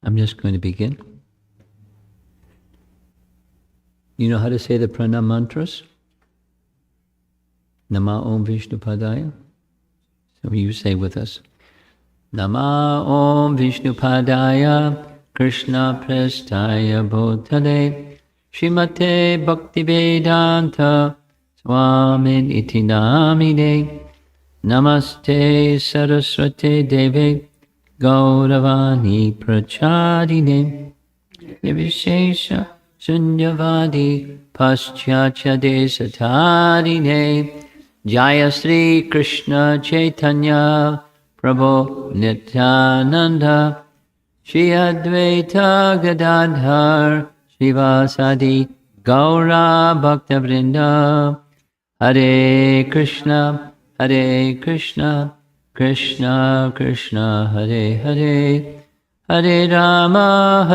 I'm just going to begin. You know how to say the pranam mantras? Nama Om Vishnupadaya. So you say with us. Nama Om Vishnupadaya Krishna Prestaya Bhutale Srimate Bhaktivedanta Swamin Iti Namine Namaste Saraswate Deve Gauravani Prachadine Nivishesha Sunyavadi Paschatya Desatarine Jaya Sri Krishna Chaitanya Prabhu Nityananda Shri Advaita Gadadhar Srivasadi Gaura Bhaktavrinda Hare Krishna Krishna Krishna Hare Hare Hare Rama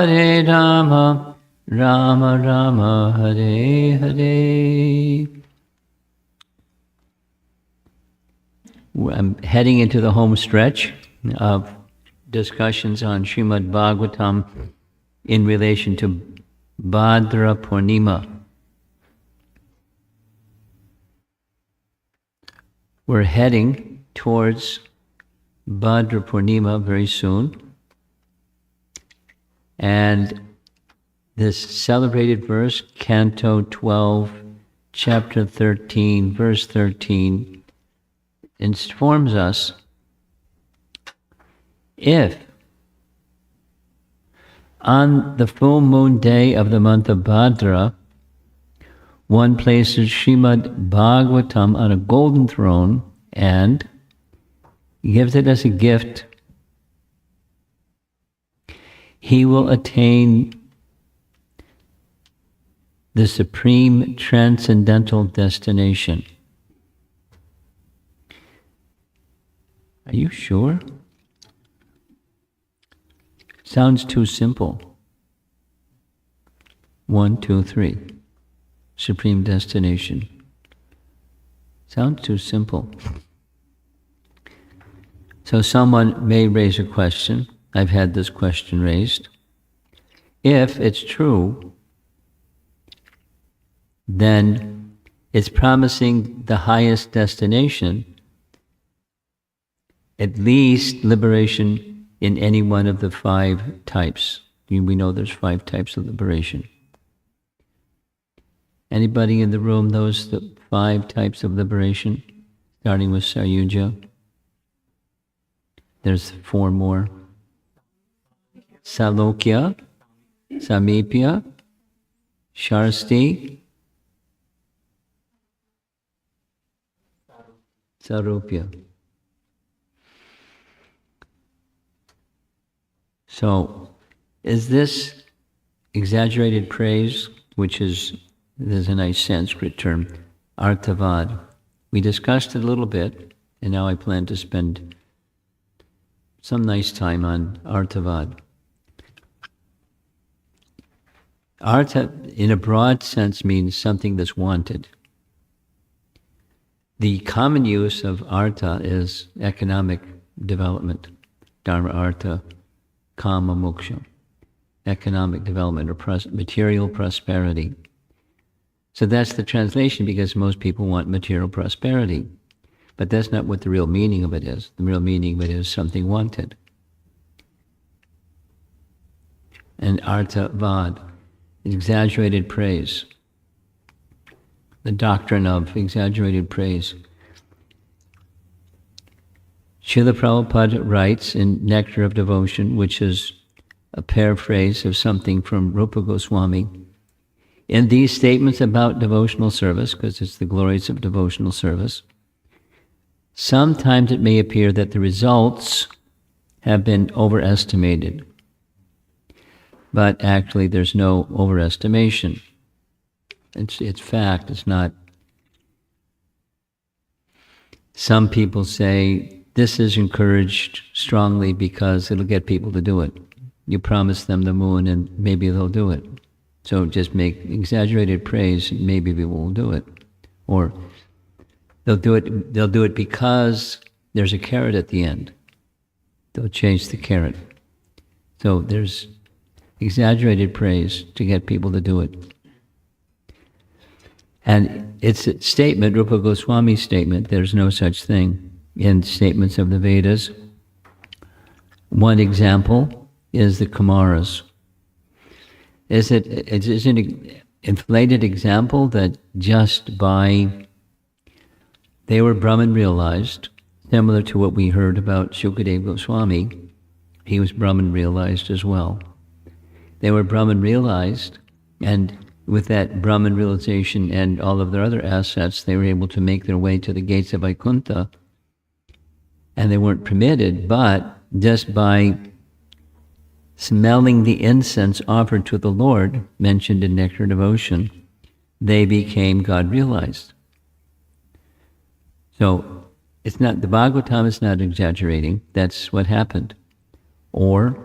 Rama Rama Hare Hare. I'm heading into the home stretch of discussions on Srimad Bhagavatam in relation to Bhadra Purnima. We're heading towards Bhadra Purnima very soon. And this celebrated verse, Canto 12, Chapter 13, Verse 13, informs us if on the full moon day of the month of Bhadra, one places Srimad Bhagavatam on a golden throne and gives it as a gift, he will attain the supreme transcendental destination. Are you sure? Sounds too simple. 1, 2, 3. Supreme destination. Sounds too simple. So someone may raise a question. I've had this question raised. If it's true, then it's promising the highest destination, at least liberation in any one of the 5 types. We know there's 5 types of liberation. Anybody in the room knows the 5 types of liberation, starting with Sayuja? There's 4 more. Salokya, Samipya, Sharsti, Sarupya. So, is this exaggerated praise, which is, there's a nice Sanskrit term, arthavad. We discussed it a little bit, and now I plan to spend some nice time on arthavad. Artha, in a broad sense, means something that's wanted. The common use of artha is economic development, dharma artha, kama moksha, economic development or material prosperity. So that's the translation, because most people want material prosperity. But that's not what the real meaning of it is. The real meaning of it is something wanted. And arthavad, exaggerated praise. The doctrine of exaggerated praise. Srila Prabhupada writes in Nectar of Devotion, which is a paraphrase of something from Rupa Goswami, in these statements about devotional service, because it's the glories of devotional service, sometimes it may appear that the results have been overestimated. But actually there's no overestimation. It's fact, it's not. Some people say this is encouraged strongly because it'll get people to do it. You promise them the moon and maybe they'll do it. So just make exaggerated praise and maybe people will do it. Or they'll do it because there's a carrot at the end. They'll chase the carrot. So there's exaggerated praise to get people to do it. And it's a statement, Rupa Goswami's statement, there's no such thing in statements of the Vedas. One example is the Kumaras. Is it an inflated example that just by, they were Brahman realized, similar to what we heard about Shukadeva Goswami, he was Brahman realized as well. They were Brahman realized, and with that Brahman realization and all of their other assets, they were able to make their way to the gates of Vaikuntha, and they weren't permitted, but just by smelling the incense offered to the Lord, mentioned in Nectar Devotion, they became God realized. So it's not, the Bhagavatam is not exaggerating, that's what happened. Or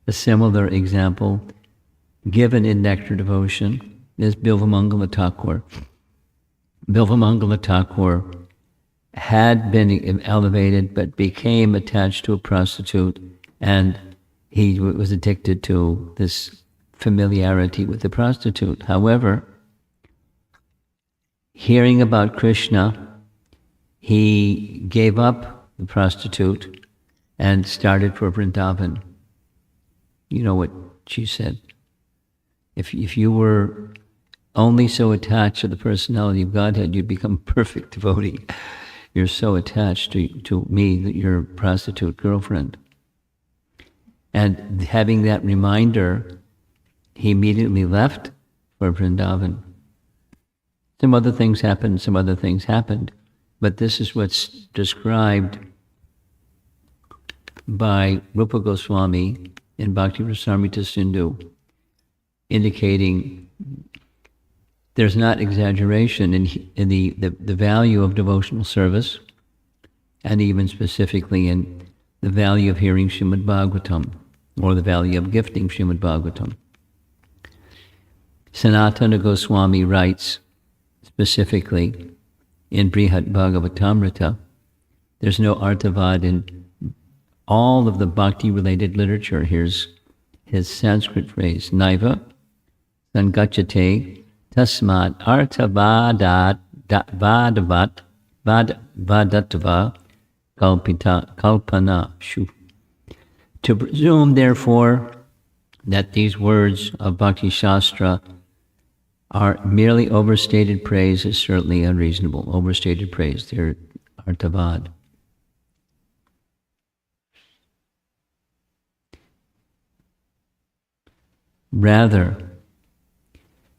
a similar example given in Nectar Devotion is Bilvamangala Thakur. Bilvamangala Thakur had been elevated but became attached to a prostitute, and he was addicted to this familiarity with the prostitute. However, hearing about Krishna, he gave up the prostitute and started for Vrindavan. You know what she said. If you were only so attached to the personality of Godhead, you'd become a perfect devotee. You're so attached to me that you're a prostitute girlfriend. And having that reminder, he immediately left for Vrindavan. Some other things happened, but this is what's described by Rupa Goswami in Bhakti Rasamrita Sindhu, indicating there's not exaggeration in the value of devotional service, and even specifically in the value of hearing Srimad Bhagavatam, or the value of gifting Srimad Bhagavatam. Sanatana Goswami writes specifically in Brihat Bhagavatamrita, there's no arthavad in all of the bhakti-related literature. Here's his Sanskrit phrase, Naiva Sangachate Tasmat Arthavadat Vadatva Kalpana Shu. To presume, therefore, that these words of Bhakti Shastra are merely overstated praise is certainly unreasonable. Overstated praise, they're arthavad. Rather,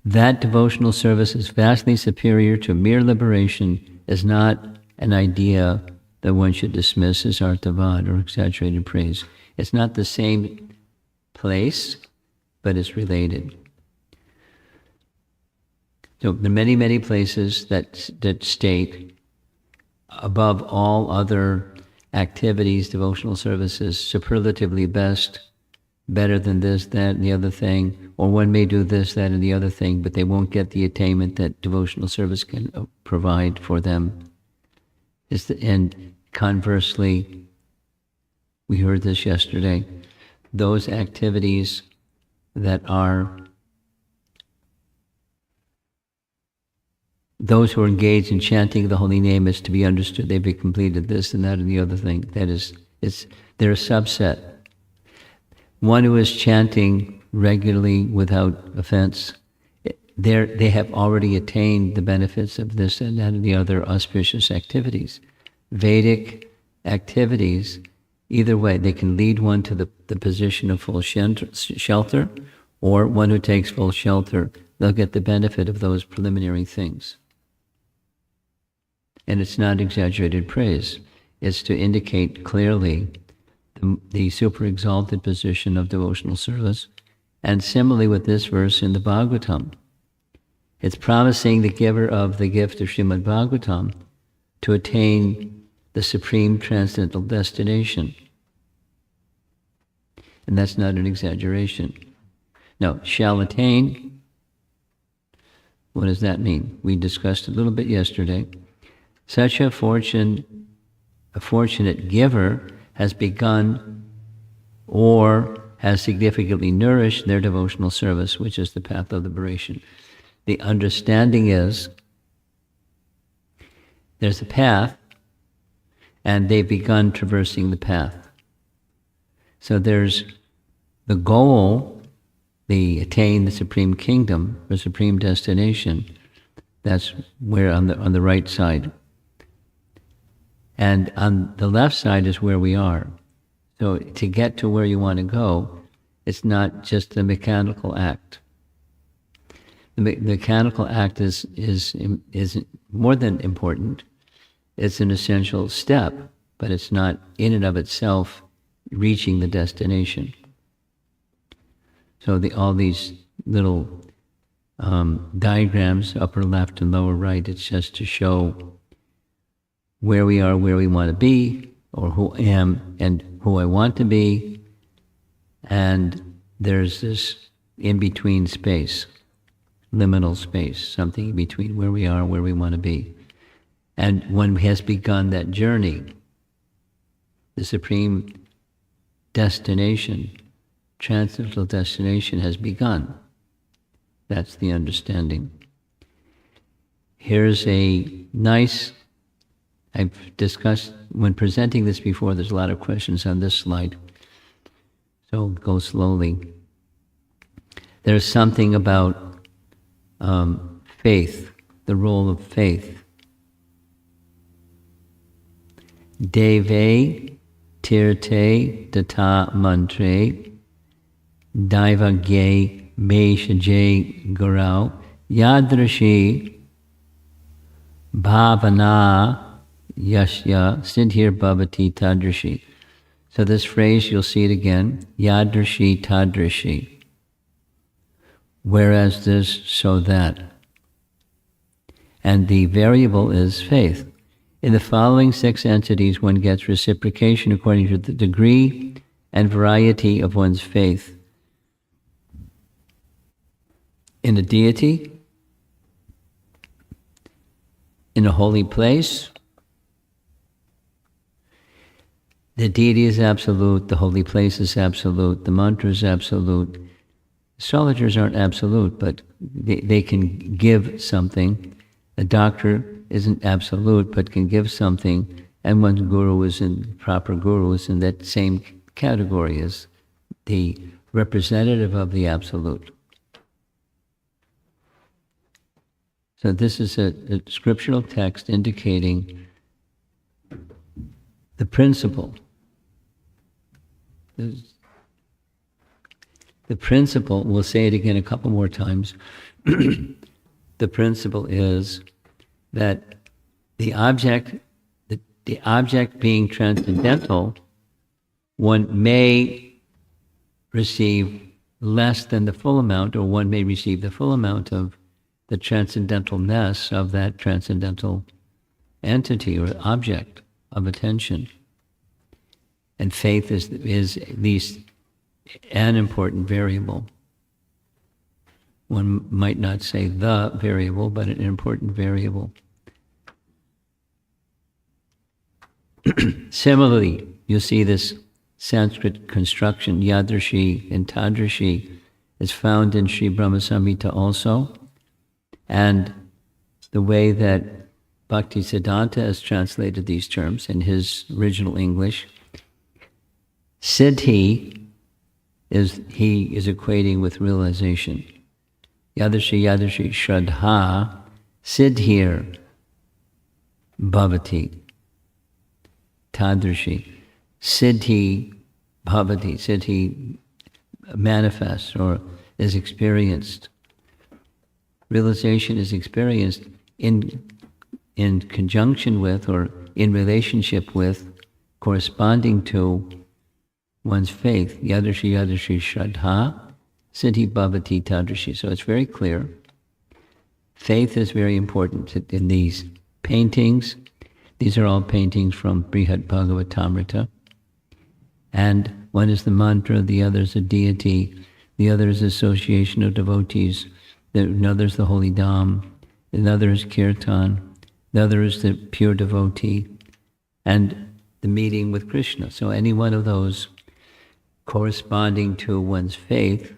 that devotional service is vastly superior to mere liberation is not an idea that one should dismiss as arthavad or exaggerated praise. It's not the same place, but it's related. So there are many, many places that state above all other activities, devotional services, superlatively best, better than this, that, and the other thing, or one may do this, that, and the other thing, but they won't get the attainment that devotional service can provide for them. And conversely, we heard this yesterday, those activities that are, those who are engaged in chanting the holy name is to be understood, they've completed this and that and the other thing. That is, they're a subset. One who is chanting regularly without offense, they have already attained the benefits of this and that and the other auspicious activities. Vedic activities, either way, they can lead one to the position of full shelter, or one who takes full shelter, they'll get the benefit of those preliminary things. And it's not exaggerated praise. It's to indicate clearly the super exalted position of devotional service. And similarly with this verse in the Bhagavatam, it's promising the giver of the gift of Srimad Bhagavatam to attain the supreme transcendental destination. And that's not an exaggeration. Now, shall attain, what does that mean? We discussed a little bit yesterday. Such a fortunate giver has begun or has significantly nourished their devotional service, which is the path of liberation. The understanding is there's a path, and they've begun traversing the path. So there's the goal, the attain the supreme kingdom, the supreme destination. That's where on the right side. And on the left side is where we are. So to get to where you want to go, it's not just a mechanical act. The mechanical act is more than important. It's an essential step, but it's not in and of itself reaching the destination. So all these little diagrams, upper left and lower right, it's just to show where we are, where we want to be, or who I am and who I want to be. And there's this in-between space, liminal space, something in between where we are, where we want to be. And one has begun that journey, the supreme destination, transcendental destination has begun. That's the understanding. Here's a nice, I've discussed, when presenting this before, there's a lot of questions on this slide, so go slowly. There's something about faith, the role of faith. Deve tirte data mantre daivagye meshaje gurau yadrashi bhavana yashya siddhir bhavati tadrashi. So this phrase, you'll see it again, yadrashi tadrashi. Whereas this, so that. And the variable is faith. In the following 6 entities, one gets reciprocation according to the degree and variety of one's faith. In a deity, in a holy place, the deity is absolute, the holy place is absolute, the mantra is absolute. Astrologers aren't absolute, but they can give something. A doctor isn't absolute, but can give something, and one's guru is proper guru is in that same category as the representative of the absolute. So this is a scriptural text indicating the principle. The principle, we'll say it again a couple more times, the principle is that the object being transcendental, one may receive less than the full amount, or one may receive the full amount of the transcendentalness of that transcendental entity or object of attention. And faith is at least an important variable. One might not say the variable, but an important variable. Similarly, you'll see this Sanskrit construction, yadrashi and tadrashi, is found in Sri Brahma Samhita also. And the way that Bhakti Siddhanta has translated these terms in his original English, siddhi is equating with realization. Yadrashi shraddha siddhir bhavati. Tadrashi siddhi bhavati. Siddhi manifests or is experienced. Realization is experienced in conjunction with or in relationship with, corresponding to one's faith. Yadrashi shraddha siddhi bhavati tadrashi. So it's very clear. Faith is very important in these paintings. These are all paintings from Brihad Bhagavatamrita. And one is the mantra, the other is a deity, the other is association of devotees, another is the holy dham, another is kirtan, the other is the pure devotee, and the meeting with Krishna. So any one of those corresponding to one's faith,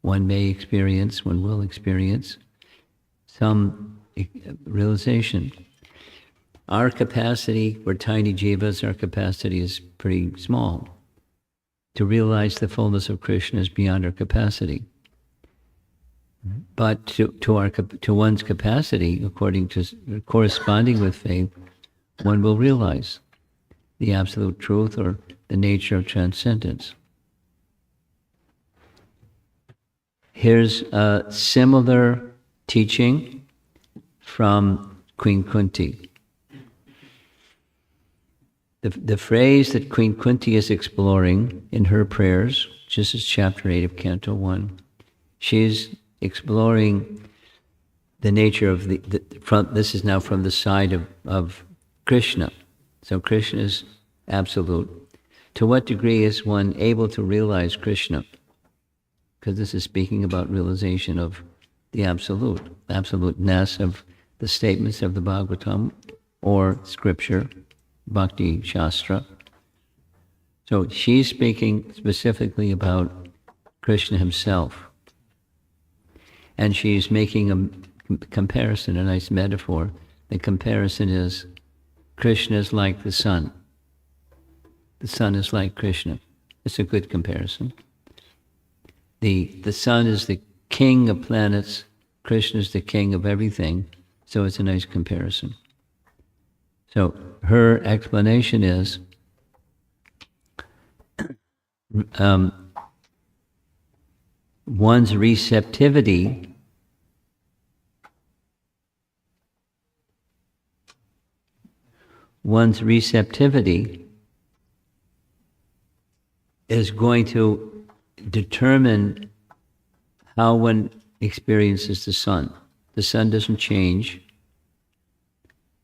one will experience some realization. Our capacity, we're tiny jivas, our capacity is pretty small. To realize the fullness of Krishna is beyond our capacity. But to one's capacity, according to corresponding with faith, one will realize the absolute truth or the nature of transcendence. Here's a similar teaching from Queen Kunti. The phrase that Queen Kunti is exploring in her prayers, just as chapter 8 of Canto 1, she's exploring the nature of this is now from the side of Krishna. So Krishna is absolute. To what degree is one able to realize Krishna? Because this is speaking about realization of the absoluteness of the statements of the Bhagavatam or scripture, Bhakti Shastra. So she's speaking specifically about Krishna himself. And she's making a comparison, a nice metaphor. The comparison is Krishna is like the sun. The sun is like Krishna. It's a good comparison. The sun is the king of planets. Krishna is the king of everything. So it's a nice comparison. So her explanation is one's receptivity is going to determine how one experiences the sun. The sun doesn't change.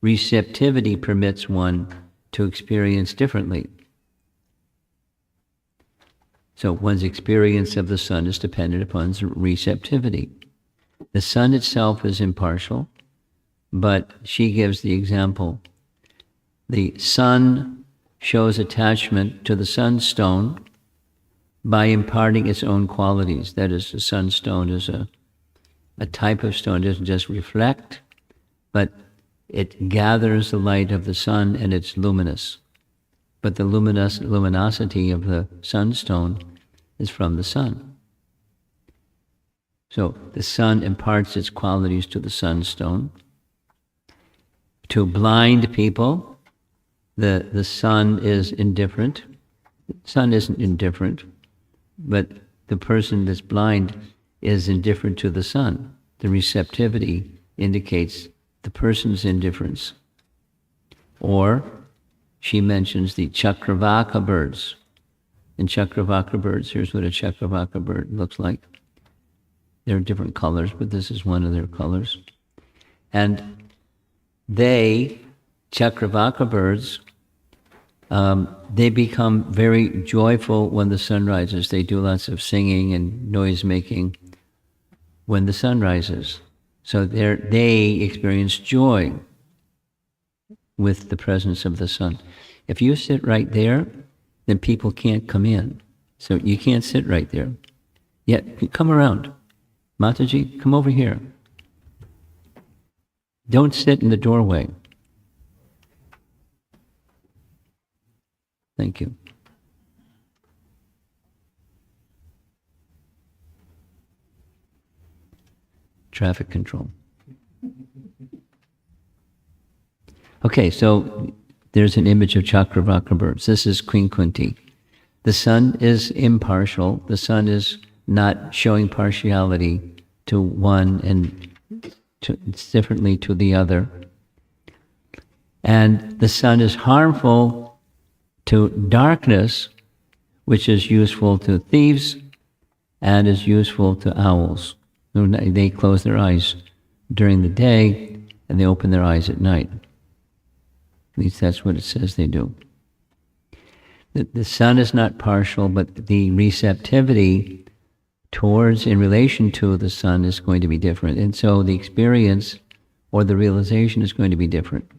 Receptivity permits one to experience differently. So one's experience of the sun is dependent upon receptivity. The sun itself is impartial, but she gives the example. The sun shows attachment to the sunstone by imparting its own qualities. That is, the sunstone is a type of stone. It doesn't just reflect, but it gathers the light of the sun and it's luminous. But the luminosity of the sunstone is from the sun. So the sun imparts its qualities to the sunstone. To blind people, the sun is indifferent. The sun isn't indifferent, but the person that's blind is indifferent to the sun. The receptivity indicates the person's indifference. Or she mentions the Chakravaka birds. And Chakravaka birds, here's what a Chakravaka bird looks like. There are different colors, but this is one of their colors. And Chakravaka birds, they become very joyful when the sun rises. They do lots of singing and noise making when the sun rises. So they experience joy with the presence of the sun. If you sit right there, then people can't come in. So you can't sit right there. Yeah, come around. Mataji, come over here. Don't sit in the doorway. Thank you. Traffic control. Okay, so there's an image of Chakravaka birds. This is Queen Kunti. The sun is impartial. The sun is not showing partiality to one and differently to the other. And the sun is harmful to darkness, which is useful to thieves and is useful to owls. They close their eyes during the day and they open their eyes at night. At least that's what it says they do. The sun is not partial, but the receptivity towards, in relation to the sun, is going to be different. And so the experience or the realization is going to be different.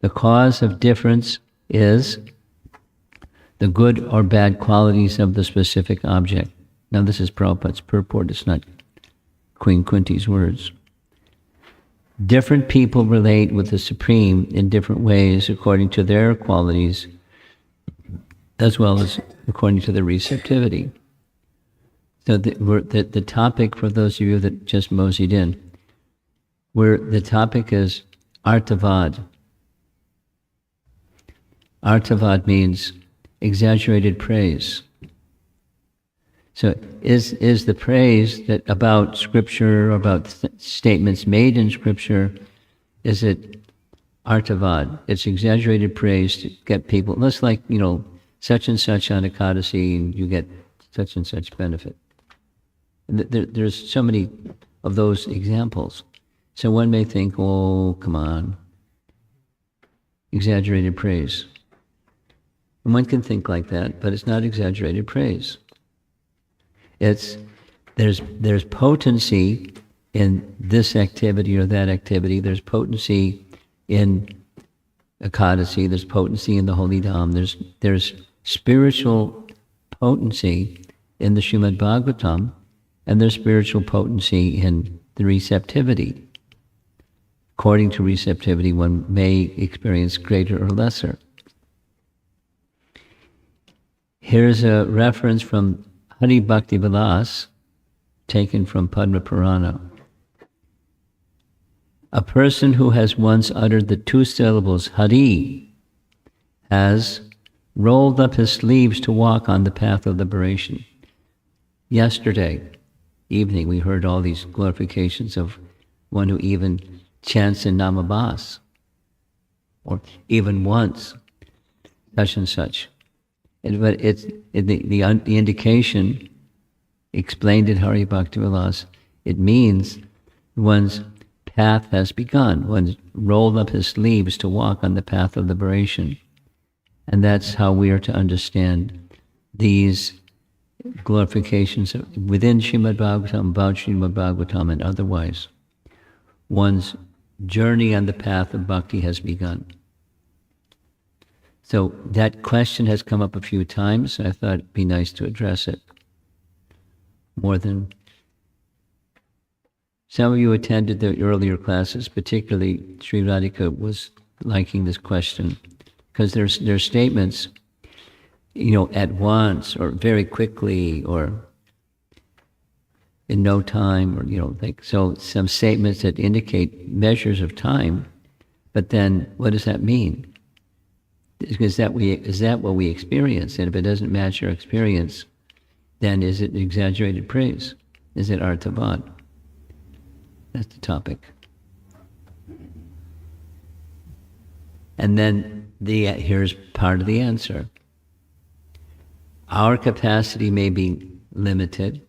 The cause of difference is the good or bad qualities of the specific object. Now this is Prabhupada's purport, it's not Queen Kunti's words. Different people relate with the Supreme in different ways according to their qualities, as well as according to their receptivity. So the topic, for those of you that just moseyed in, the topic is Artavad. Artavad means exaggerated praise. So is the praise that about Scripture, about statements made in Scripture, is it Artavad? It's exaggerated praise to get people, that's like, such and such on Ekadasi, and you get such and such benefit. And there's so many of those examples. So one may think, oh, come on, exaggerated praise. And one can think like that, but it's not exaggerated praise. There's potency in this activity or that activity. There's potency in Ekadasi. There's potency in the Holy Dham. There's spiritual potency in the Srimad Bhagavatam, and there's spiritual potency in the receptivity. According to receptivity, one may experience greater or lesser. Here's a reference from Hari Bhakti Vilas, taken from Padma Purana. A person who has once uttered the two syllables Hari has rolled up his sleeves to walk on the path of liberation. Yesterday evening we heard all these glorifications of one who even chants in Namabhas, or even once, such and such. But it's the indication explained in Hari Bhakti Vilas. It means one's path has begun. One's rolled up his sleeves to walk on the path of liberation. And that's how we are to understand these glorifications within Srimad Bhagavatam, about Srimad Bhagavatam, and otherwise. One's journey on the path of bhakti has begun. So that question has come up a few times, so I thought it'd be nice to address it. More than some of you attended the earlier classes, particularly Sri Radhika was liking this question, because there's statements, at once, or very quickly, or in no time, or so some statements that indicate measures of time, but then what does that mean? Is that what we experience? And if it doesn't match our experience, then is it exaggerated praise? Is it artavad? That's the topic. And then here's part of the answer. Our capacity may be limited.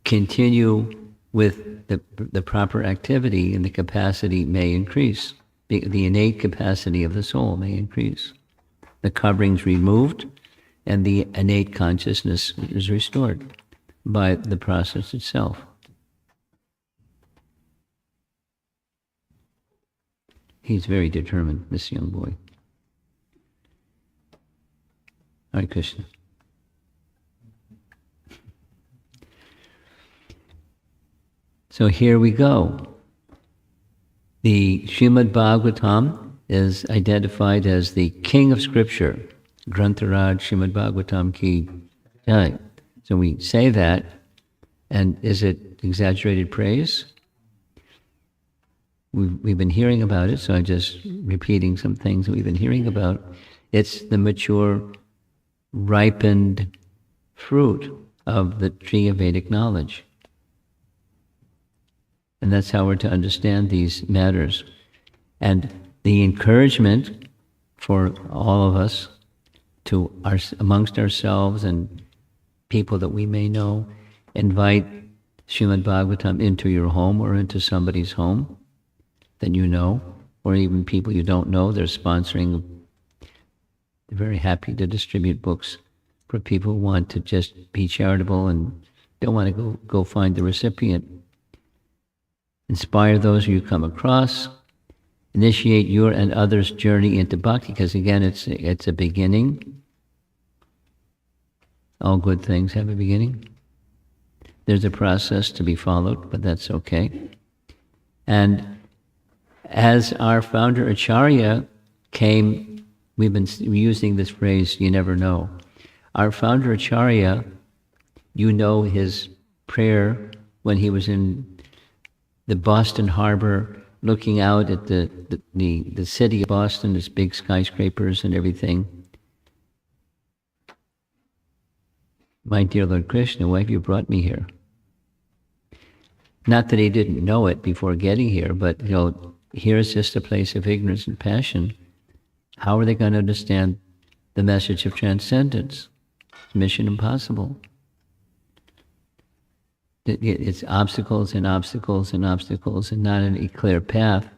Continue with the proper activity, and the capacity may increase. The innate capacity of the soul may increase. The covering's removed, and the innate consciousness is restored by the process itself. He's very determined, this young boy. Hare Krishna. So here we go. The Srimad Bhagavatam is identified as the king of scripture. Grantharaj Srimad Bhagavatam ki jai. So we say that, and is it exaggerated praise? We've been hearing about it, so I'm just repeating some things that we've been hearing about. It's the mature, ripened fruit of the tree of Vedic knowledge. And that's how we're to understand these matters. And the encouragement for all of us to amongst ourselves and people that we may know, invite Srimad Bhagavatam into your home or into somebody's home that you know, or even people you don't know. They're sponsoring. They're very happy to distribute books for people who want to just be charitable and don't want to go find the recipient. Inspire those who you come across. Initiate your and others' journey into bhakti, because again, it's a beginning. All good things have a beginning. There's a process to be followed, but that's okay. And as our founder Acharya came, we've been using this phrase, you never know. Our founder Acharya, you know his prayer when he was in the Boston Harbor, looking out at the city of Boston, its big skyscrapers and everything. My dear Lord Krishna, why have you brought me here? Not that he didn't know it before getting here, but here is just a place of ignorance and passion. How are they going to understand the message of transcendence? Mission impossible. It's obstacles and obstacles and obstacles, and not any clear path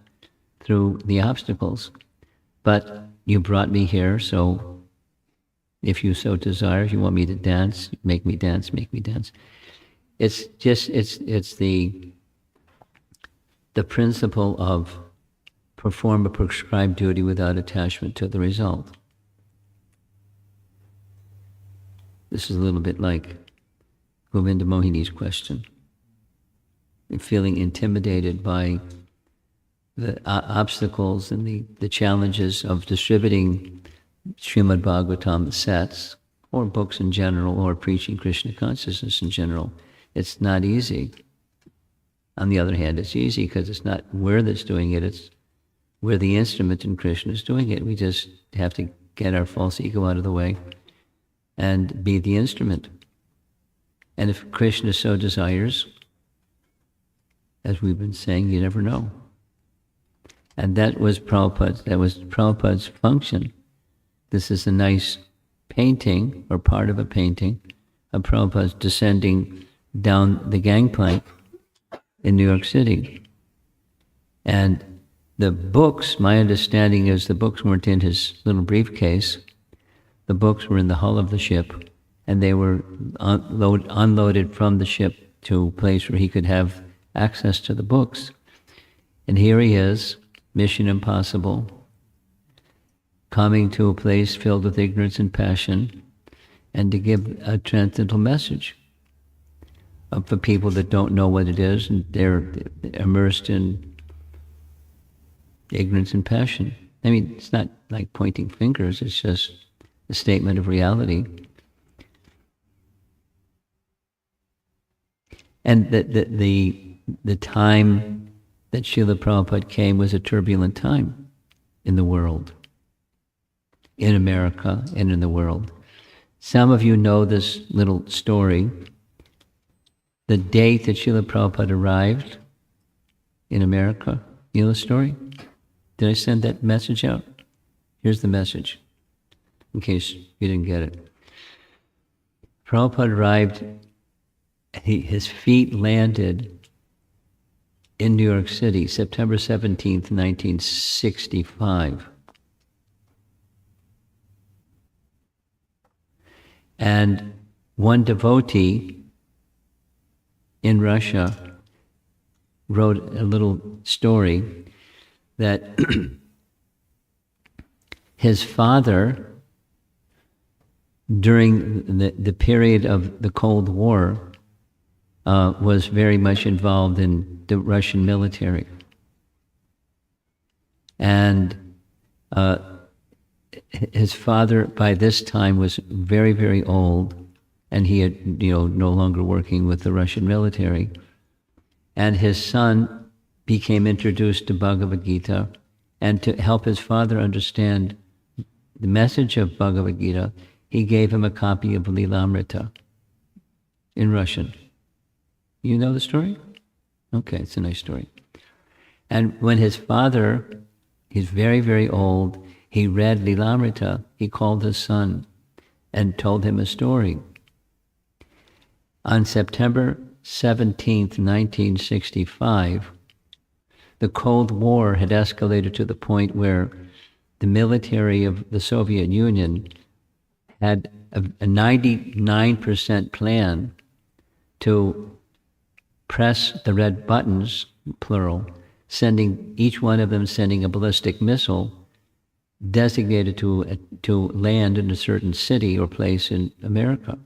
through the obstacles. But you brought me here, so if you so desire, if you want me to dance, make me dance, make me dance. It's the principle of perform a prescribed duty without attachment to the result. This is a little bit like Govinda Mohini's question. And feeling intimidated by the obstacles and the challenges of distributing Srimad Bhagavatam sets, or books in general, or preaching Krishna consciousness in general. It's not easy. On the other hand, it's easy because it's not we're that's doing it, it's we're the instrument and Krishna is doing it. We just have to get our false ego out of the way and be the instrument. And if Krishna so desires, as we've been saying, you never know. And that was Prabhupada's function. This is a nice painting, or part of a painting, of Prabhupada descending down the gangplank in New York City. And the books, my understanding is the books weren't in his little briefcase. The books were in the hull of the ship, and they were unloaded from the ship to a place where he could have access to the books. And here he is, mission impossible, coming to a place filled with ignorance and passion, and to give a transcendental message for people that don't know what it is, and they're immersed in ignorance and passion. I mean, it's not like pointing fingers, it's just a statement of reality. And the time that Srila Prabhupada came was a turbulent time in the world, in America and in the world. Some of you know this little story. The date that Srila Prabhupada arrived in America, you know the story? Did I send that message out? Here's the message, in case you didn't get it. Prabhupada arrived, his feet landed in New York City, September 17th, 1965. And one devotee in Russia wrote a little story that his father, during the period of the Cold War, was very much involved in the Russian military. And his father, by this time, was very, very old, and he had, no longer working with the Russian military. And his son became introduced to Bhagavad Gita, and to help his father understand the message of Bhagavad Gita, he gave him a copy of Lilamrita in Russian. You know the story? Okay, it's a nice story. And when his father, he's very, very old, he read Lilamrita, he called his son and told him a story. On September 17th, 1965, the Cold War had escalated to the point where the military of the Soviet Union had a 99% plan to press the red buttons, plural, each one of them sending a ballistic missile designated to land in a certain city or place in America.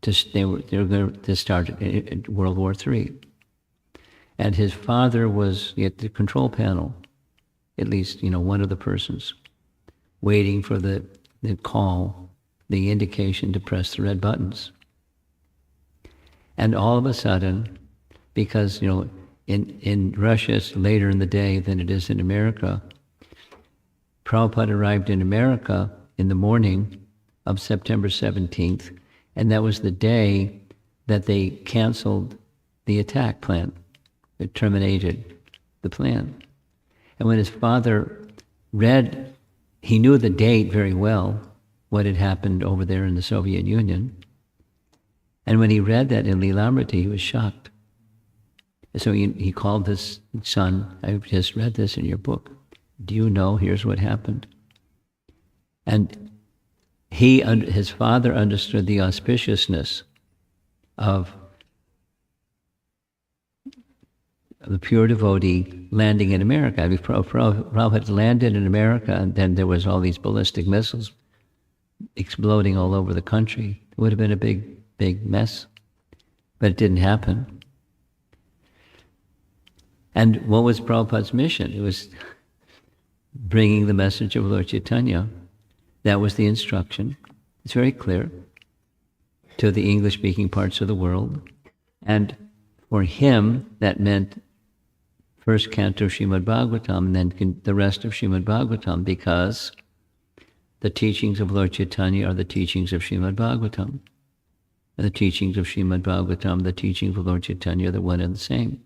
They were going to start World War III. And his father was at the control panel, at least, one of the persons, waiting for the call, the indication to press the red buttons. And all of a sudden, because, in Russia it's later in the day than it is in America, Prabhupada arrived in America in the morning of September 17th, and that was the day that they canceled the attack plan. It terminated the plan. And when his father read, he knew the date very well, what had happened over there in the Soviet Union. And when he read that in Lilamrita, he was shocked. So he called his son, "I've just read this in your book. Do you know, here's what happened." And his father understood the auspiciousness of the pure devotee landing in America. If Prabhupada had landed in America and then there was all these ballistic missiles exploding all over the country, it would have been a big, big mess. But it didn't happen. And what was Prabhupada's mission? It was bringing the message of Lord Chaitanya. That was the instruction. It's very clear to the English-speaking parts of the world. And for him, that meant first canto Srimad Bhagavatam and then the rest of Srimad Bhagavatam, because the teachings of Lord Chaitanya are the teachings of Srimad Bhagavatam. And the teachings of Srimad Bhagavatam, the teachings of Lord Chaitanya, are the one and the same.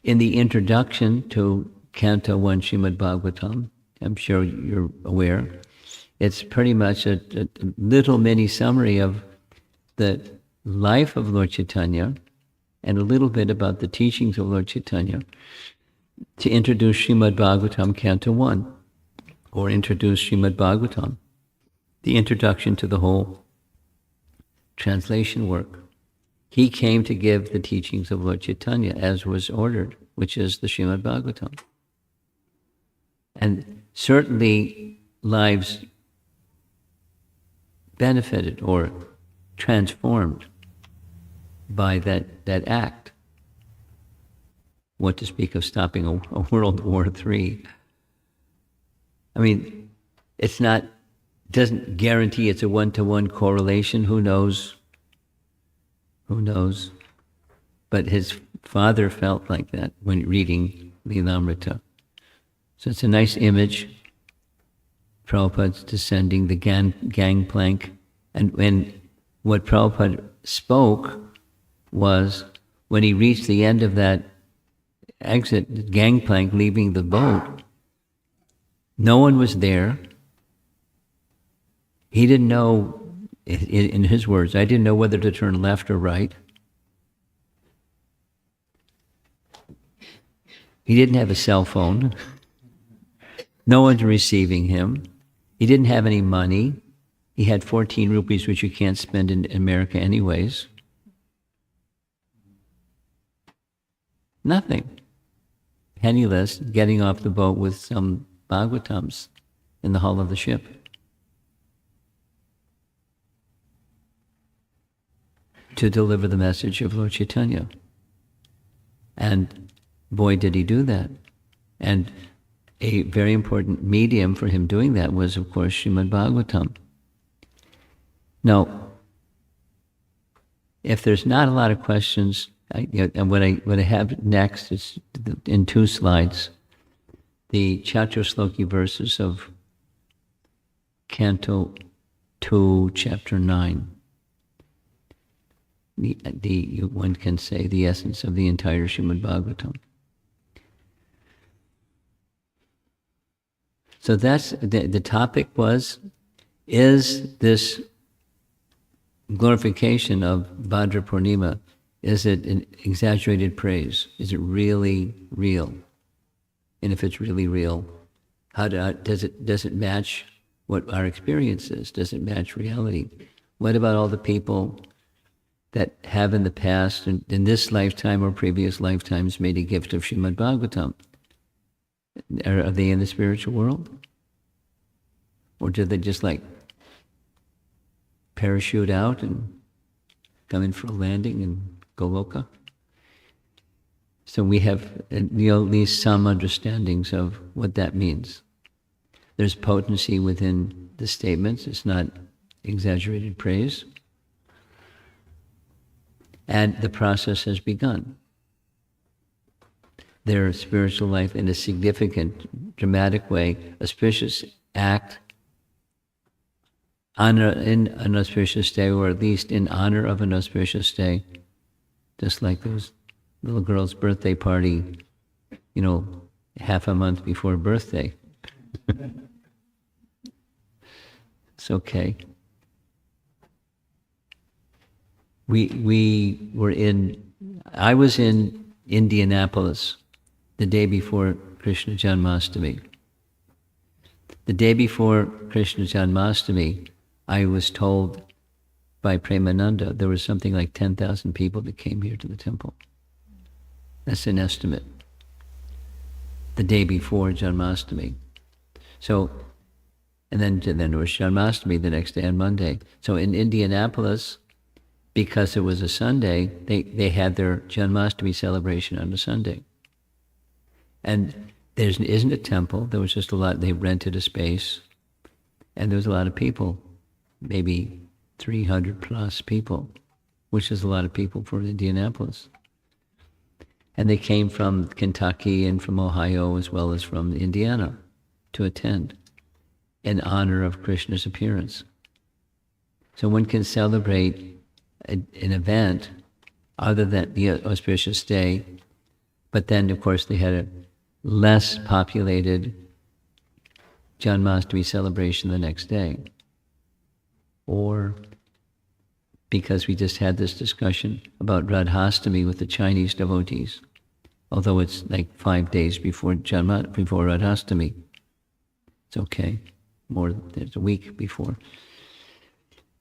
In the introduction to Canto 1 Srimad Bhagavatam, I'm sure you're aware, it's pretty much a little mini summary of the life of Lord Chaitanya and a little bit about the teachings of Lord Chaitanya to introduce Srimad Bhagavatam Canto 1, or introduce Srimad Bhagavatam, the introduction to the whole translation work. He came to give the teachings of Lord Chaitanya as was ordered, which is the Srimad Bhagavatam. And certainly lives benefited or transformed by that act. What to speak of stopping a World War III. I mean, doesn't guarantee it's a one-to-one correlation. Who knows? Who knows? But his father felt like that when reading Lilamrita. So it's a nice image. Prabhupada's descending the gangplank. And what Prabhupada spoke was, when he reached the end of that exit, the gangplank leaving the boat, no one was there. He didn't know, in his words, I didn't know whether to turn left or right. He didn't have a cell phone. No one's receiving him. He didn't have any money. He had 14 rupees, which you can't spend in America anyways. Nothing. Penniless, getting off the boat with some Bhagavatams in the hull of the ship. To deliver the message of Lord Chaitanya. And boy, did he do that. And a very important medium for him doing that was, of course, Srimad Bhagavatam. Now, if there's not a lot of questions, and what I have next is, in 2 slides, the Chaturshloki verses of Canto 2, Chapter 9. One can say the essence of the entire Srimad Bhagavatam. So that's the topic was, is this glorification of Bhadra Purnima, is it an exaggerated praise? Is it really real? And if it's really real, does it match what our experience is? Does it match reality? What about all the people that have in the past, and in this lifetime or previous lifetimes, made a gift of Srimad Bhagavatam? Are they in the spiritual world? Or did they just parachute out and come in for a landing in Goloka. So we have at least some understandings of what that means. There's potency within the statements. It's not exaggerated praise. And the process has begun. Their spiritual life in a significant, dramatic way, auspicious act in an auspicious day, or at least in honor of an auspicious day, just like those little girl's birthday party, half a month before birthday. It's okay. I was in Indianapolis the day before Krishna Janmashtami. The day before Krishna Janmashtami, I was told by Premananda there was something like 10,000 people that came here to the temple. That's an estimate. The day before Janmashtami. So, and then there was Janmashtami the next day on Monday. So in Indianapolis, because it was a Sunday, they had their Janmashtami celebration on a Sunday. And there isn't a temple. There was just a lot. They rented a space, and there was a lot of people, maybe 300 plus people, which is a lot of people for Indianapolis. And they came from Kentucky and from Ohio as well as from Indiana to attend in honor of Krishna's appearance. So one can celebrate an event other than the auspicious day, but then of course they had a less populated Janmashtami celebration the next day. Or because we just had this discussion about Radhastami with the Chinese devotees, although it's like 5 days before Radhastami. It's okay. There's a week before.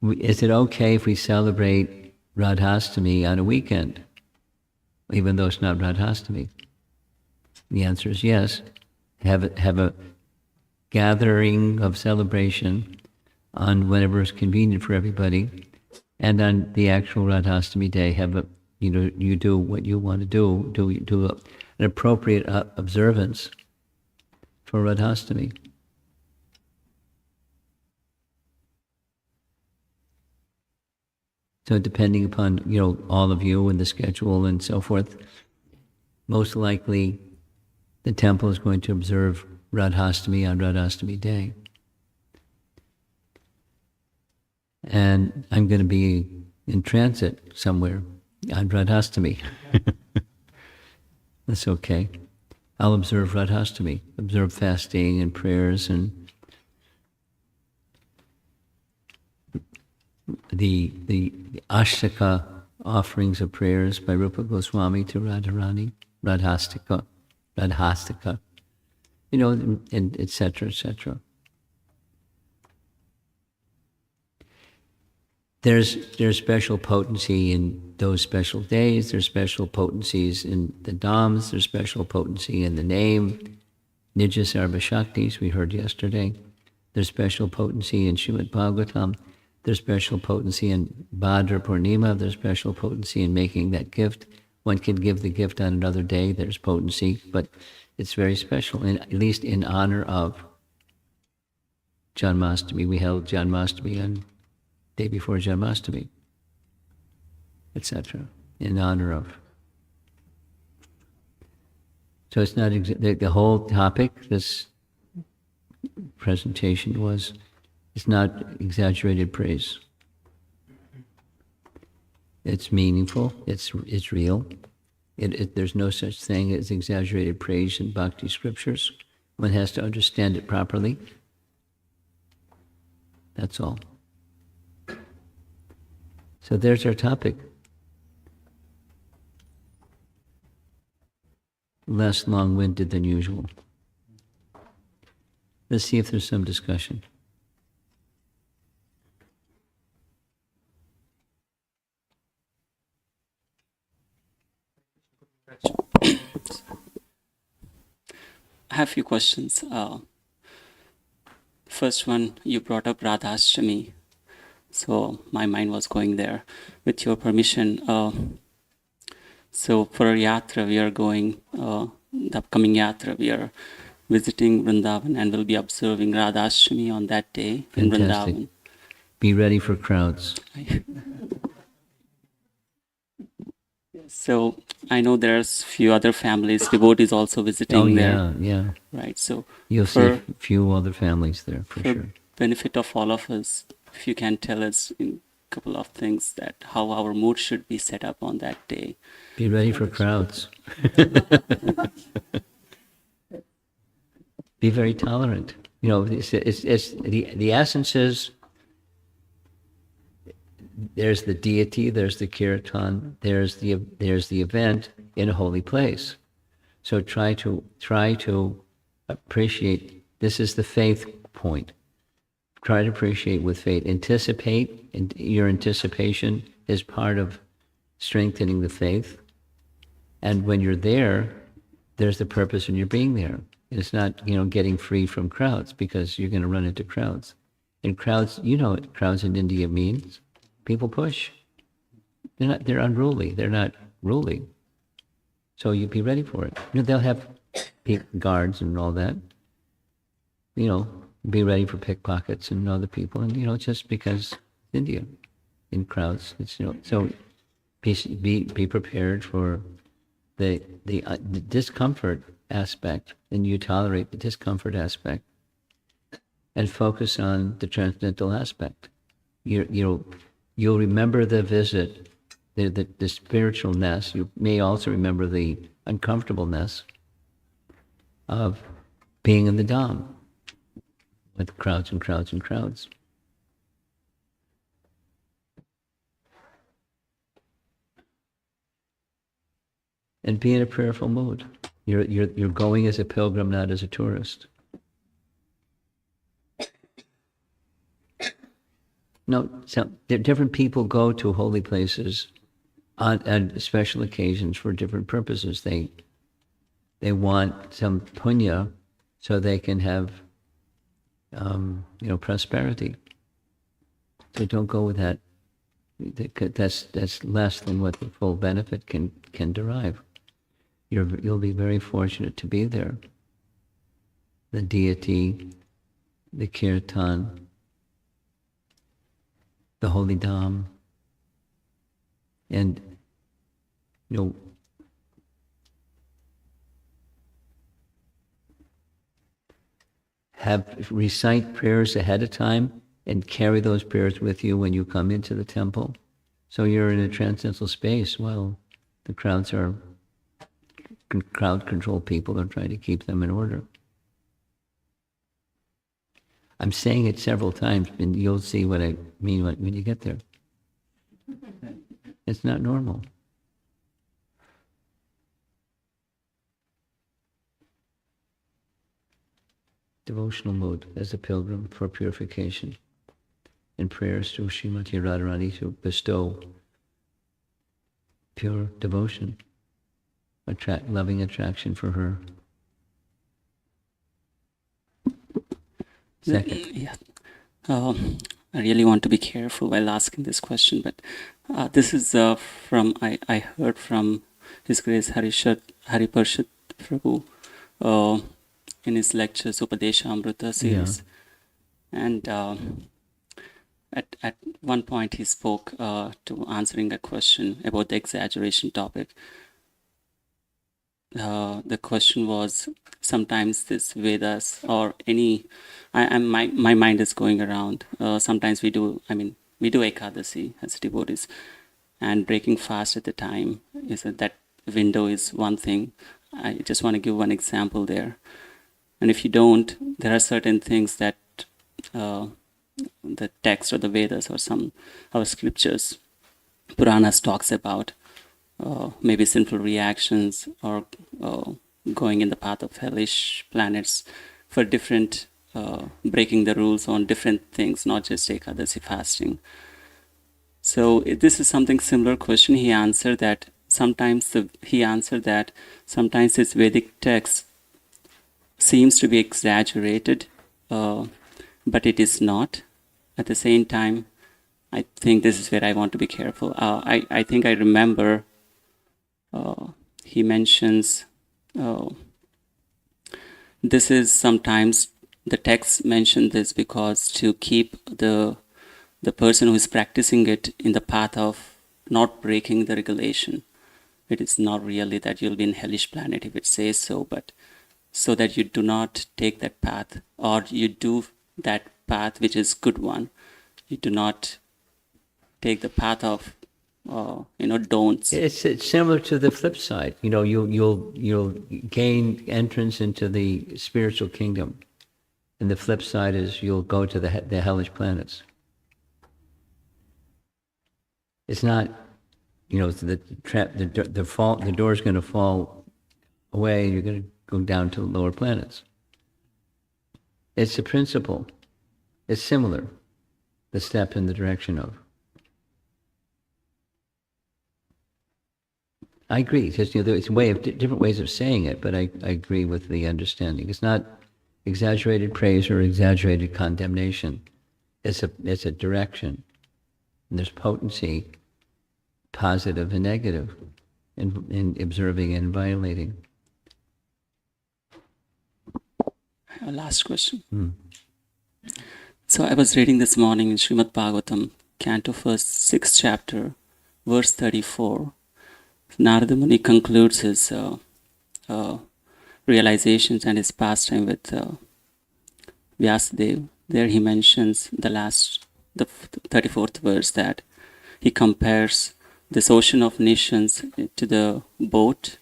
Is it okay if we celebrate Radhastami on a weekend, even though it's not Radhastami? The answer is yes. Have a gathering of celebration on whenever it's convenient for everybody, and on the actual Radhastami day, you do what you want to do an appropriate observance for Radhastami. So depending upon, all of you and the schedule and so forth, most likely the temple is going to observe Radhastami on Radhastami day. And I'm going to be in transit somewhere on Radhastami. That's okay. I'll observe Radhastami, observe fasting and prayers and the Ashtaka offerings of prayers by Rupa Goswami to Radharani, Radhastaka, and et cetera, et cetera. There's special potency in those special days. There's special potencies in the Dhams. There's special potency in the name, Nija Sarva Shaktis, we heard yesterday. There's special potency in Srimad Bhagavatam. There's special potency in Bhadra Purnima. There's special potency in making that gift. One can give the gift on another day. There's potency, but it's very special, at least in honor of Janmashtami. We held Janmashtami on day before Janmashtami, etc., in honor of. So it's not the whole topic. This presentation it's not exaggerated praise. It's meaningful. It's real. There's no such thing as exaggerated praise in bhakti scriptures. One has to understand it properly. That's all. So there's our topic. Less long-winded than usual. Let's see if there's some discussion. I have a few questions. First one, you brought up Radhastami. So my mind was going there. With your permission, so for Yatra, we are going, the upcoming Yatra, we are visiting Vrindavan and will be observing Radhashtami on that day in Fantastic. Vrindavan. Be ready for crowds. So I know there's few other families, devotees also visiting Oh, there. yeah. Right, so You'll see for, a few other families there, for for sure. benefit of all of us, if you can tell us in a couple of things that how our mood should be set up on that day. Be ready for crowds. Be very tolerant. You know, it's the essence is there's the deity, there's the kirtan, there's the event in a holy place. So try to appreciate. This is the faith point. Try to appreciate with faith. Anticipate, and your anticipation is part of strengthening the faith. And when you're there, there's the purpose in your being there. It's not, getting free from crowds, because you're going to run into crowds. And crowds, what crowds in India means? People push. They're unruly. They're not ruly. So you be ready for it. They'll have guards and all that. Be ready for pickpockets and other people. And, just because India, in crowds, it's, so be prepared for the discomfort aspect, and you tolerate the discomfort aspect and focus on the transcendental aspect. You'll remember the visit, the spiritualness. You may also remember the uncomfortableness of being in the Dham with crowds and crowds and crowds. And be in a prayerful mood. You're going as a pilgrim, not as a tourist. No, different people go to holy places on special occasions for different purposes. They want some punya so they can have, prosperity. So don't go with that. That's less than what the full benefit can derive. You'll be very fortunate to be there. The deity, the kirtan, the holy dham, and recite prayers ahead of time and carry those prayers with you when you come into the temple. So you're in a transcendental space while the crowd control people are trying to keep them in order. I'm saying it several times, and you'll see what I mean when you get there. It's not normal. Devotional mode as a pilgrim for purification, and prayers to Srimati Radharani to bestow pure devotion, loving attraction for her. Second. Yeah. I really want to be careful while asking this question, but this is I heard from His Grace Hariparshad Prabhu in his lectures, Upadesha Amrita series. Yeah. And at one point he spoke to answering a question about the exaggeration topic. The question was, sometimes this Vedas or any, my mind is going around. Sometimes we do Ekadasi as devotees, and breaking fast at the time is that window is one thing. I just want to give one example there. And if you don't, there are certain things that the text or the Vedas or some our scriptures, Puranas talks about. Maybe sinful reactions or going in the path of hellish planets for different, breaking the rules on different things, not just Ekadasi fasting. So this is something similar question. He answered that sometimes this Vedic text seems to be exaggerated, but it is not. At the same time, I think this is where I want to be careful. I think I remember he mentions this is sometimes the text mentioned this because to keep the person who is practicing it in the path of not breaking the regulation. It is not really that you'll be in hellish planet if it says so, but so that you do not take that path, or you do that path which is good one. You do not take the path of don'ts. It's similar to the flip side. You'll gain entrance into the spiritual kingdom, and the flip side is you'll go to the hellish planets. It's not, the trap. The door is going to fall away, and you're going to go down to lower planets. It's a principle. It's similar. The step in the direction of. I agree. It's just, it's a way of different ways of saying it, but I agree with the understanding. It's not exaggerated praise or exaggerated condemnation. It's a direction, and there's potency, positive and negative, in observing and violating. Last question. So I was reading this morning in Srimad Bhagavatam, Canto 1st, 6th chapter, verse 34. Narada Muni concludes his realizations and his pastime with Vyasadeva. There he mentions the 34th verse, that he compares this ocean of nations to the boat.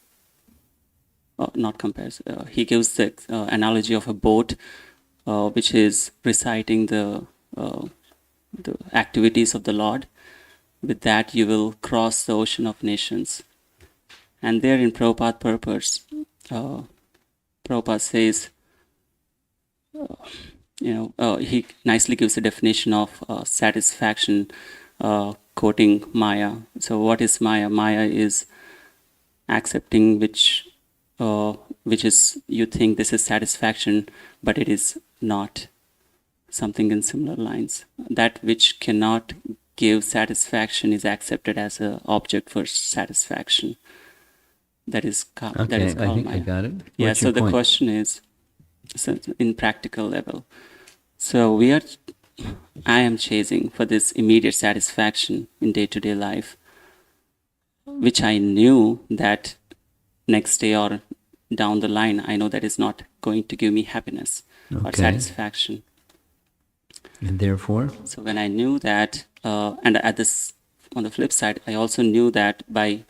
Not compares. He gives the analogy of a boat which is reciting the activities of the Lord. With that, you will cross the ocean of nations. And there in Prabhupada purpose, Prabhupada says, he nicely gives a definition of satisfaction, quoting Maya. So what is Maya? Maya is accepting which is, you think this is satisfaction, but it is not. Something in similar lines. That which cannot give satisfaction is accepted as an object for satisfaction. That is called I think Maya. I got it. Yeah, What's so your the point? question is, so in practical level, so I am chasing for this immediate satisfaction in day-to-day life, which I knew that next day or down the line, I know that is not going to give me happiness or Okay. satisfaction. And therefore? So when I knew that, and on the flip side, I also knew that by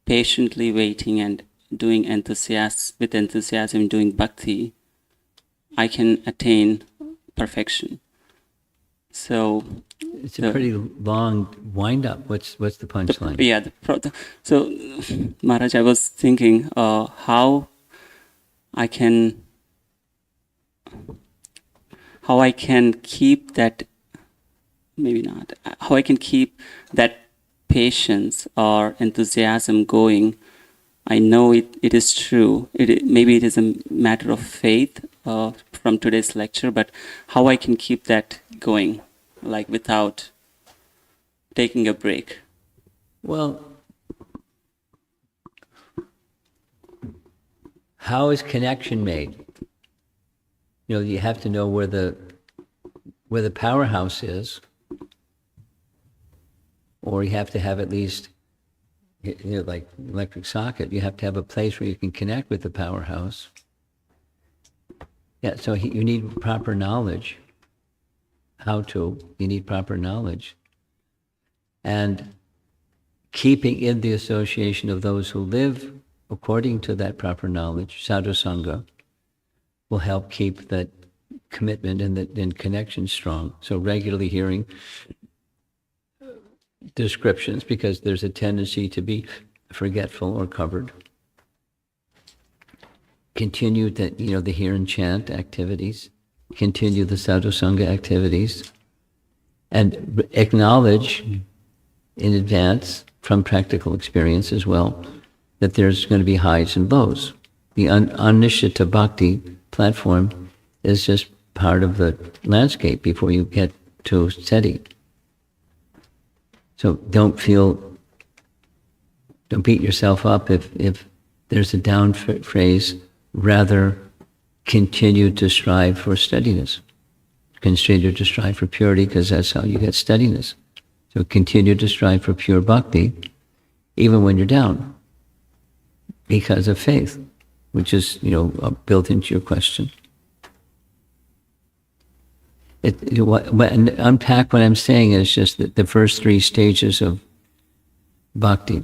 patiently waiting and doing enthusiasm, doing bhakti, I can attain perfection. So It's a pretty long wind-up. What's the punchline? So Maharaj, I was thinking how I can keep that, maybe not, how I can keep that patience or enthusiasm going. I know it is true. Maybe it is a matter of faith from today's lecture, but how I can keep that going, like without taking a break. Well, how is connection made? You have to know where the powerhouse is, or you have to have at least, like electric socket, you have to have a place where you can connect with the powerhouse. Yeah, so you need proper knowledge. You need proper knowledge. And keeping in the association of those who live according to that proper knowledge, sadhu sangha, will help keep that commitment and connection strong. So regularly hearing descriptions, because there's a tendency to be forgetful or covered. Continue the hear and chant activities. Continue the sadhu sangha activities. And acknowledge in advance, from practical experience as well, that there's going to be highs and lows. The Anishita Bhakti platform is just part of the landscape before you get to steady. So don't beat yourself up if there's a down phrase. Rather, continue to strive for steadiness. Continue to strive for purity, because that's how you get steadiness. So continue to strive for pure bhakti, even when you're down, because of faith, which is, built into your question. Unpack what I'm saying is just that the first three stages of bhakti.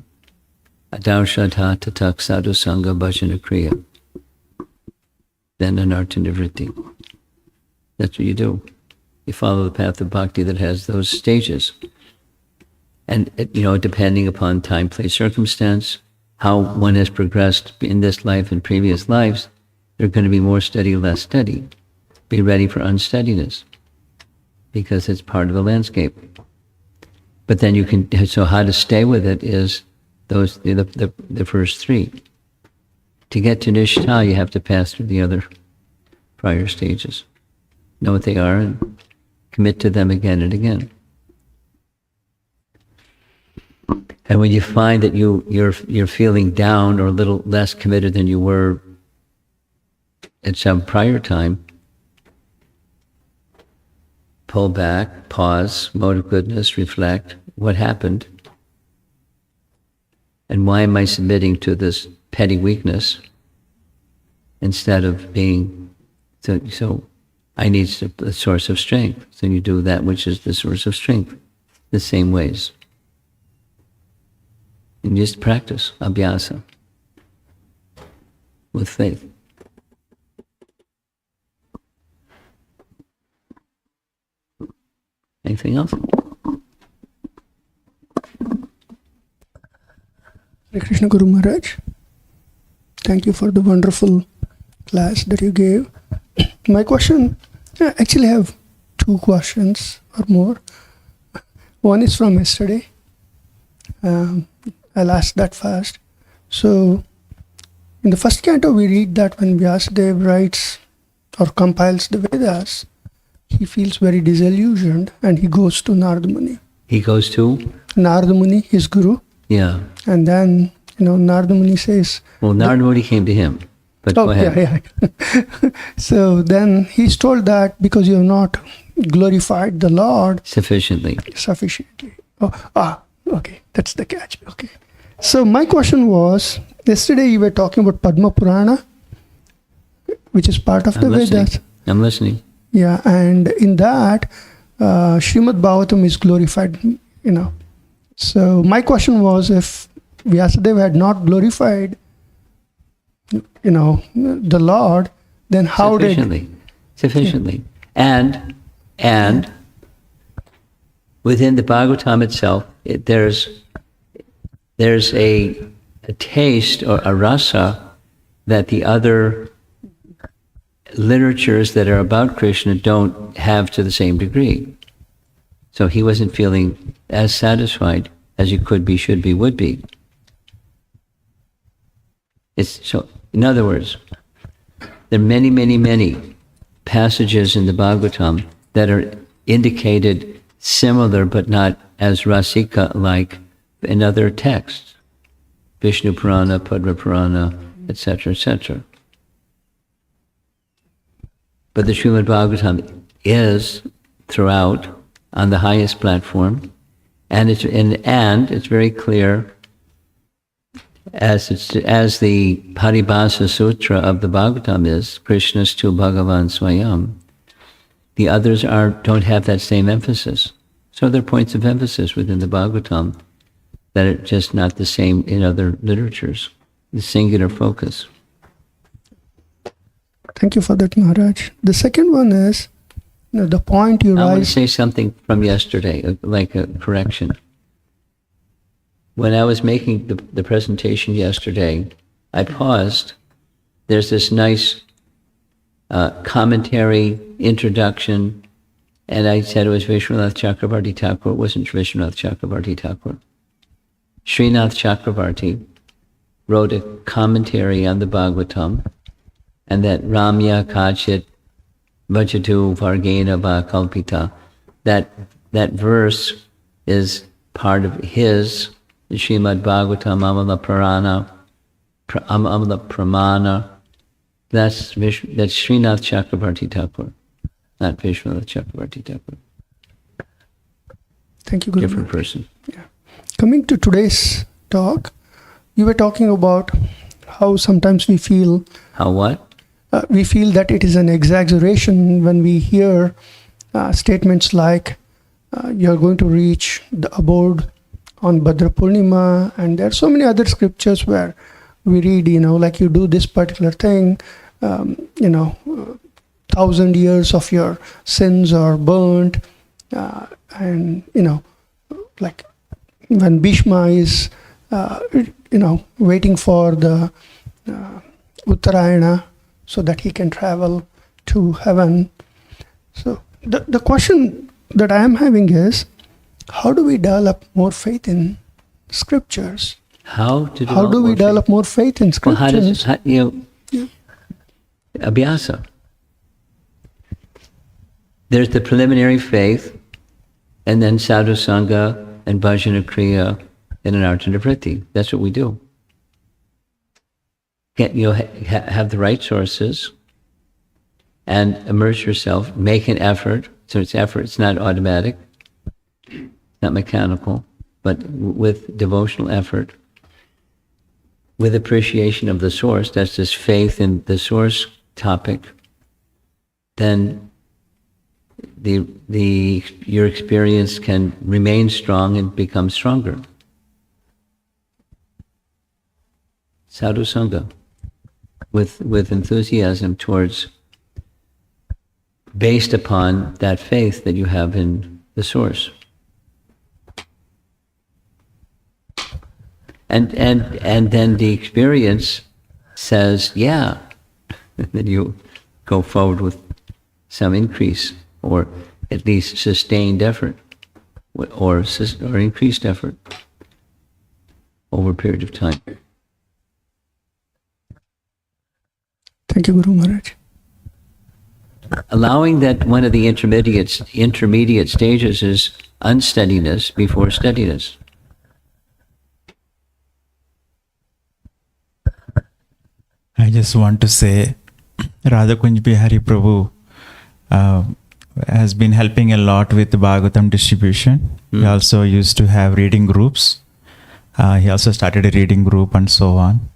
Adarshatha, tatak, sadhu, sangha, bhajana, kriya. Then anartha nivritti. That's what you do. You follow the path of bhakti that has those stages. And, depending upon time, place, circumstance, how one has progressed in this life and previous lives, they're going to be more steady, less steady. Be ready for unsteadiness, because it's part of the landscape. But then so how to stay with it is the first three. To get to Nishtha, you have to pass through the other prior stages. Know what they are and commit to them again and again. And when you find that you're feeling down or a little less committed than you were at some prior time, pull back, pause, mode of goodness, reflect, what happened? And why am I submitting to this petty weakness instead of being, so I need a source of strength. So you do that which is the source of strength, the same ways. And just practice, abhyasa, with faith. Anything else? Hare Krishna Guru Maharaj. Thank you for the wonderful class that you gave. My question, I actually have two questions or more. One is from yesterday. I'll ask that first. So, in the first canto, we read that when Vyasadeva writes or compiles the Vedas, he feels very disillusioned and he goes to Narada Muni. He goes to? Narada Muni, his guru. Yeah. And then, Narada Muni says... Well, Narada Muni came to him. But go ahead. Yeah. So then he's told that because you have not glorified the Lord sufficiently. Okay. That's the catch. Okay. So my question was, yesterday you were talking about Padma Purana, which is part of the Vedas. I'm listening. Yeah, and in that, Srimad Bhagavatam is glorified, So my question was, if Vyasadeva had not glorified, the Lord, then how Sufficiently. And within the Bhagavatam itself, there's a taste or a rasa that the other literatures that are about Krishna don't have to the same degree. So he wasn't feeling as satisfied as he could be, should be, would be. In other words, there are many, many, many passages in the Bhagavatam that are indicated similar but not as rasika like in other texts. Vishnu Purana, Padma Purana, etc., etc. But the Srimad Bhagavatam is throughout on the highest platform, and it's very clear as the Paribhasa Sutra of the Bhagavatam is, Krishna's to Bhagavan Swayam. The others don't have that same emphasis. So there are points of emphasis within the Bhagavatam that are just not the same in other literatures. The singular focus. Thank you for that, Maharaj. The second one is, the point you raised... I want to say something from yesterday, like a correction. When I was making the presentation yesterday, I paused. There's this nice commentary, introduction, and I said it was Vishwanath Chakravarti Thakur. It wasn't Vishwanath Chakravarti Thakur. Srinath Chakravarti wrote a commentary on the Bhagavatam, and that Ramya Kachit Vajatu Vargena Va Kalpita, that verse is part of his, the Srimad Bhagavatam, Amala Pramana. That's Srinath Chakravarti Thakur, not Vishwanath Chakravarti Thakur. Thank you, Guru. Different person. Yeah. Coming to today's talk, you were talking about how sometimes we feel How what? we feel that it is an exaggeration when we hear statements like you're going to reach the abode on Bhadra Purnima, and there are so many other scriptures where we read, like you do this particular thing, 1,000 years of your sins are burnt, and like when Bhishma is waiting for the Uttarayana so that he can travel to heaven. So the question that I am having is, how do we develop more faith in scriptures? How to How do we develop more faith in Well, scriptures? Abhyasa. There's the preliminary faith, and then sadhu sangha and bhajana kriya and anartha vritti. That's what we do. Have the right sources and immerse yourself, make an effort. So it's effort, it's not automatic, not mechanical, but with devotional effort, with appreciation of the source, that's this faith in the source topic, then your experience can remain strong and become stronger. Sadhu Sangha, with enthusiasm towards, based upon that faith that you have in the source. And then the experience says, yeah, then you go forward with some increase, or at least sustained effort, or increased effort over a period of time. Thank you, Guru Maharaj. Allowing that one of the intermediate stages is unsteadiness before steadiness. I just want to say, Radha Kunj Bihari Prabhu has been helping a lot with the Bhagavatam distribution. He also used to have reading groups. He also started a reading group and so on.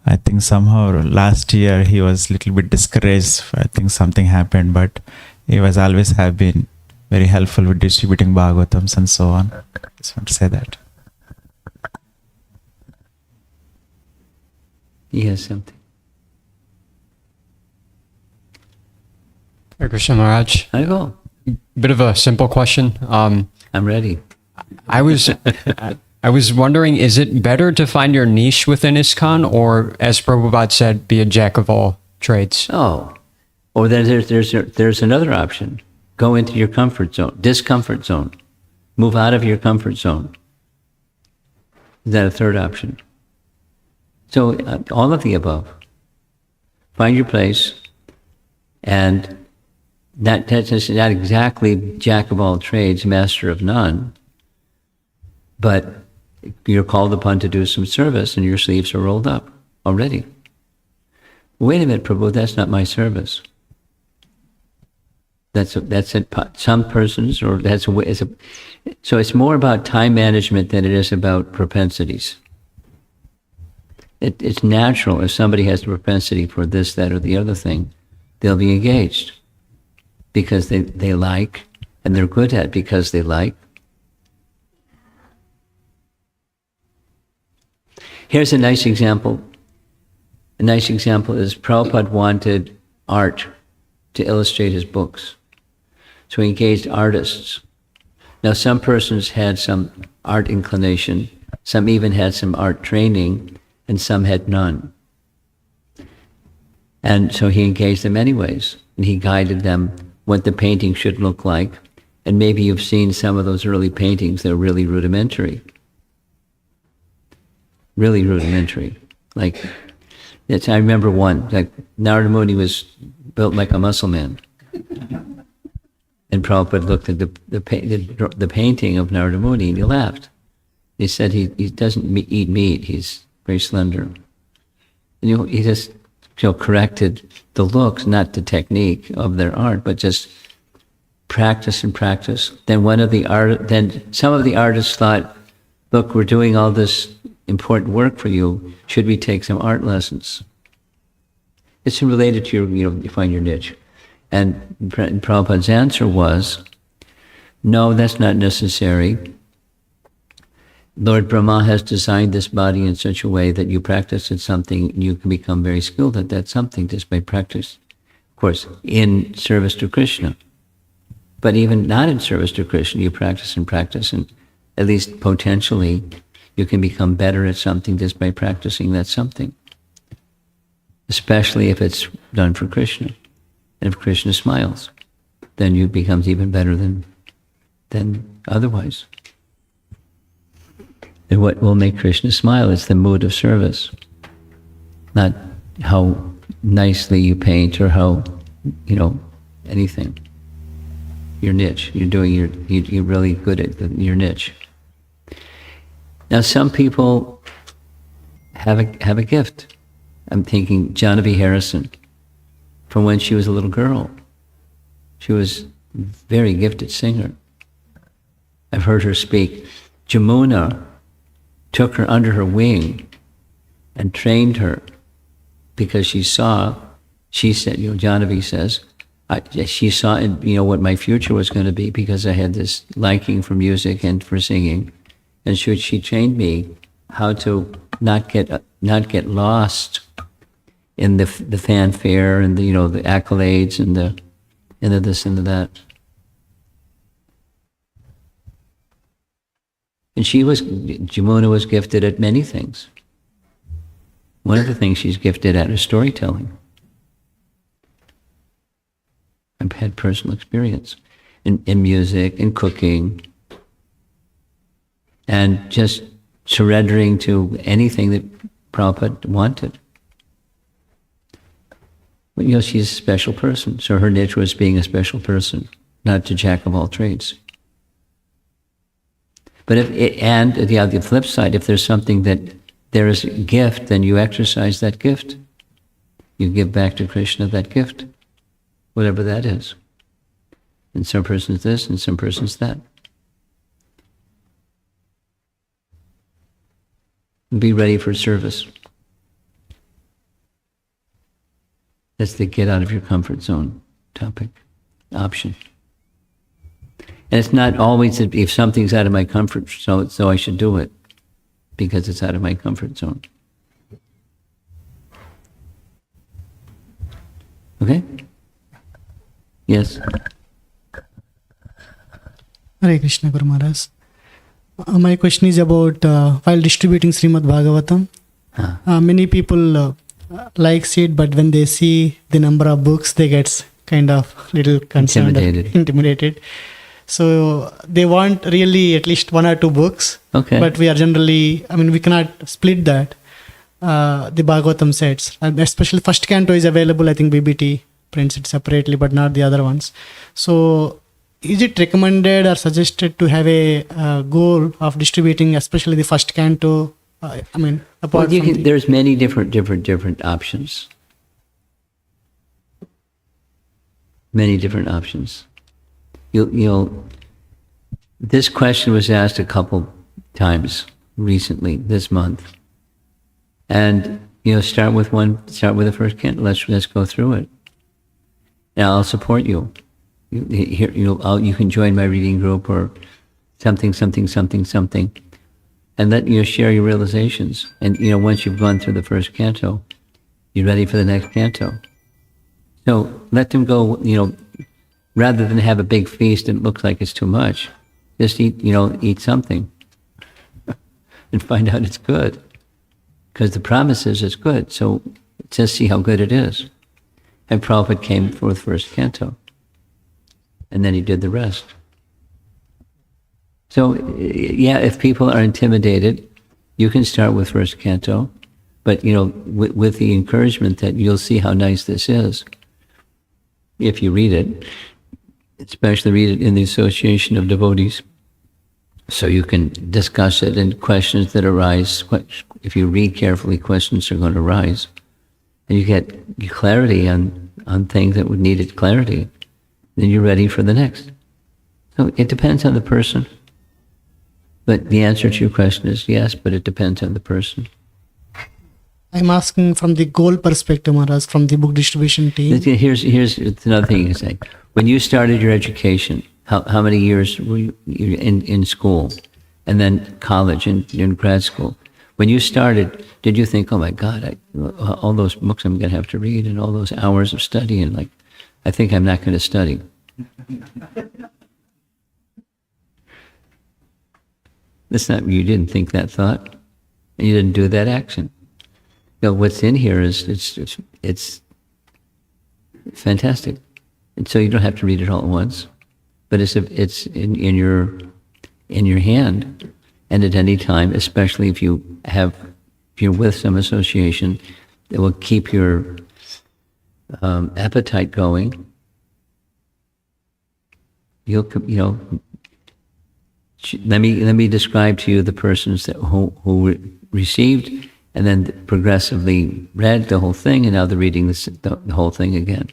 I think somehow last year he was a little bit discouraged. I think something happened, but he was always have been very helpful with distributing Bhagavatams and so on. Just want to say that. He has something. Hare Krishna Maharaj. I go. Bit of a simple question. I'm ready. I was wondering, is it better to find your niche within ISKCON, or, as Prabhupada said, be a jack of all trades? Oh, or then there's another option. Go into your comfort zone, discomfort zone. Move out of your comfort zone. Is that a third option? So all of the above. Find your place, and that's not exactly jack of all trades, master of none, but you're called upon to do some service and your sleeves are rolled up already. Wait a minute, Prabhu, that's not my service. That's some persons, or so it's more about time management than it is about propensities. It's natural if somebody has the propensity for this, that, or the other thing, they'll be engaged because they like, and they're good at because they like. Here's a nice example. A nice example is Prabhupada wanted art to illustrate his books. So he engaged artists. Now some persons had some art inclination, some even had some art training, and some had none. And so he engaged them anyways, and he guided them what the painting should look like. And maybe you've seen some of those early paintings, they're really rudimentary. Really rudimentary. Like, I remember one, like Narada Muni was built like a muscle man. And Prabhupada looked at the painting of Narada Muni and he laughed. He said he doesn't eat meat, he's very slender. And he just corrected the looks, not the technique of their art, but just practice and practice. Then some of the artists thought, look, we're doing all this important work for you, should we take some art lessons? It's related to you find your niche. And Prabhupada's answer was, no, that's not necessary. Lord Brahma has designed this body in such a way that you practice at something and you can become very skilled at that something just by practice. Of course, in service to Krishna. But even not in service to Krishna, you practice and at least potentially you can become better at something just by practicing that something. Especially if it's done for Krishna. And if Krishna smiles, then you becomes even better than otherwise. And what will make Krishna smile is the mood of service, not how nicely you paint or how, anything. Your niche. You're really good at your niche. Now, some people have a gift. I'm thinking Janavi Harrison. From when she was a little girl, she was a very gifted singer. I've heard her speak. Jamuna took her under her wing and trained her because she said, Janavi says, she saw what my future was going to be because I had this liking for music and for singing, and she trained me how to not get lost in the fanfare and the accolades and the this and the that. And Jamuna was gifted at many things. One of the things she's gifted at is storytelling. I've had personal experience in music, in cooking, and just surrendering to anything that Prabhupada wanted. But, she's a special person, so her niche was being a special person, not to jack of all trades. But the flip side, if there's something that there is a gift, then you exercise that gift. You give back to Krishna that gift, whatever that is. And some person's this, and some person's that. Be ready for service. That's the get out of your comfort zone topic, option. And it's not always that if something's out of my comfort zone, so I should do it because it's out of my comfort zone. Okay? Yes? Hare Krishna Guru Maharaj. My question is about while distributing Srimad Bhagavatam, many people likes it, but when they see the number of books, they get kind of little concerned, intimidated. So they want really at least 1 or 2 books. Okay. But we are generally, we cannot split that. The Bhagavatam sets, and especially first canto is available. I think BBT prints it separately, but not the other ones. So is it recommended or suggested to have a goal of distributing, especially the first canto? Apart from there's many different options. Many different options. This question was asked a couple times recently, this month. And, start with the first canto. Let's go through it. And I'll support you. You can join my reading group or something. And let share your realizations. And once you've gone through the first canto, you're ready for the next canto. So let them go, rather than have a big feast and it looks like it's too much, just eat something and find out it's good. Because the promise is it's good. So just see how good it is. And Prabhupada came for the first canto. And then he did the rest. So, if people are intimidated, you can start with first canto, but, with the encouragement that you'll see how nice this is, if you read it, especially read it in the association of devotees, so you can discuss it, and questions that arise, if you read carefully, questions are going to arise, and you get clarity on things that would needed clarity, then you're ready for the next. So it depends on the person. But the answer to your question is yes, but it depends on the person. I'm asking from the goal perspective, Maharaj, from the book distribution team. Here's another thing you can say. When you started your education, how many years were you in school, and then college and in grad school? When you started, did you think, oh my God, all those books I'm going to have to read and all those hours of study, and like, I think I'm not going to study? That's not, you didn't think that thought, and you didn't do that action. You know, what's in here is, it's fantastic. And so you don't have to read it all at once, but it's in your hand, and at any time, especially if you're with some association that will keep your appetite going. Let me describe to you the persons who received and then progressively read the whole thing, and now they're reading the whole thing again.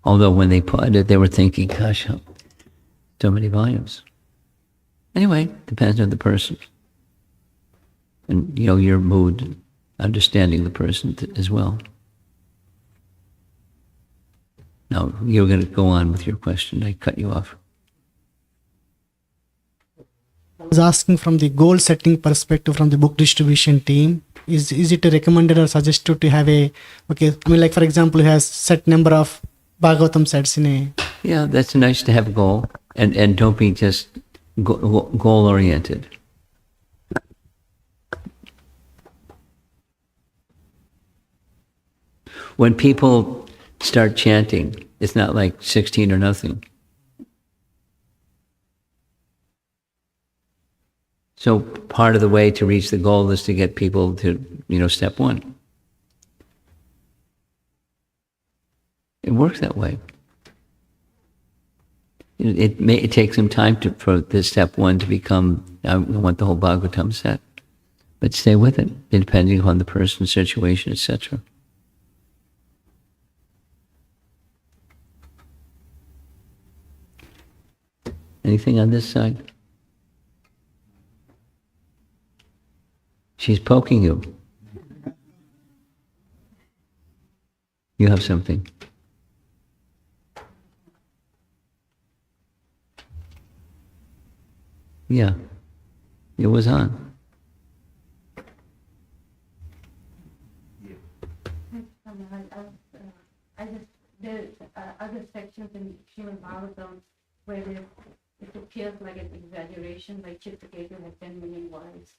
Although when they put it, they were thinking, gosh, so many volumes. Anyway, depends on the person. And, your mood, understanding the person as well. Now, you're going to go on with your question. I cut you off. I was asking from the goal setting perspective from the book distribution team. Is it recommended or suggested to have like for example, you have set number of Bhagavatam sets in a... Yeah, that's nice to have a goal, and don't be just goal oriented. When people start chanting, it's not like 16 or nothing. So part of the way to reach the goal is to get people to, step one. It works that way. It may take some time for this step one to become, I want the whole Bhagavatam set. But stay with it, depending on the person's situation, etc. Anything on this side? She's poking you. You have something. Yeah, it was on. There's other sections in Srimad Bhagavatam where it appears like an exaggeration, like Chitraketu had 10 million wives,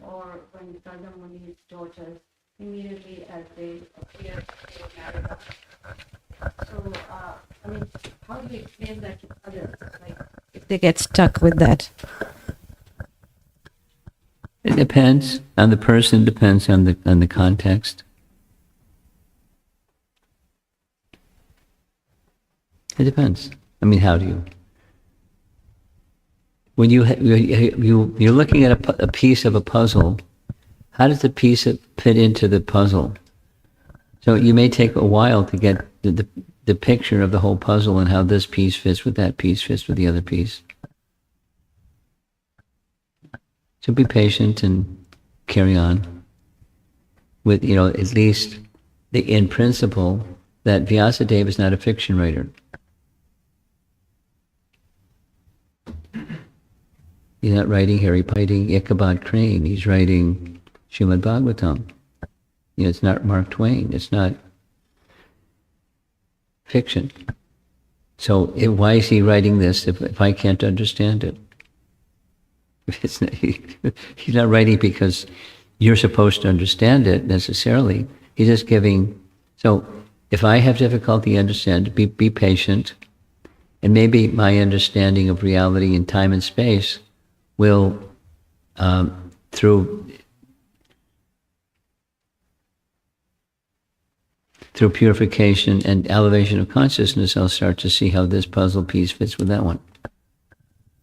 or when Radha Muni's daughters, immediately as they appear, they are married. So, how do you explain that to others? Like, if they get stuck with that? It depends on the person, depends on the context. It depends. How do you? When you're looking at a piece of a puzzle, how does the piece fit into the puzzle? So you may take a while to get the picture of the whole puzzle and how this piece fits with that piece, fits with the other piece. So be patient and carry on with, at least in principle, that Vyasadeva is not a fiction writer. He's not writing Harry, writing Ichabod Crane. He's writing Srimad Bhagavatam. It's not Mark Twain. It's not fiction. So why is he writing this if I can't understand it? He's not writing because you're supposed to understand it necessarily. He's just giving. So if I have difficulty understanding, be patient, and maybe my understanding of reality in time and space will, through through purification and elevation of consciousness, I'll start to see how this puzzle piece fits with that one.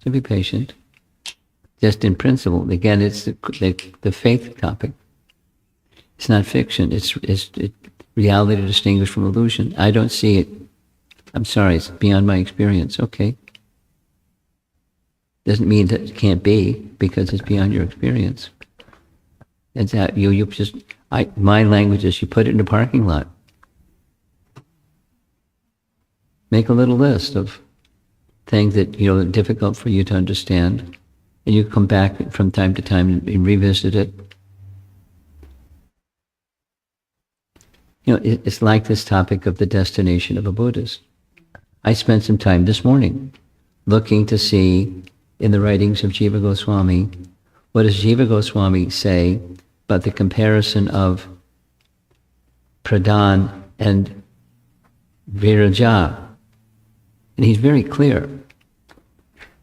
So be patient. Just in principle. Again, it's the faith topic. It's not fiction. It's reality distinguished from illusion. I don't see it. I'm sorry, it's beyond my experience. Okay. Doesn't mean that it can't be, because it's beyond your experience. It's that you just, my language is you put it in a parking lot. Make a little list of things that are difficult for you to understand, and you come back from time to time and revisit it. It's like this topic of the destination of a Buddhist. I spent some time this morning looking to see in the writings of Jiva Goswami, what does Jiva Goswami say about the comparison of Pradhan and Viraja? And he's very clear.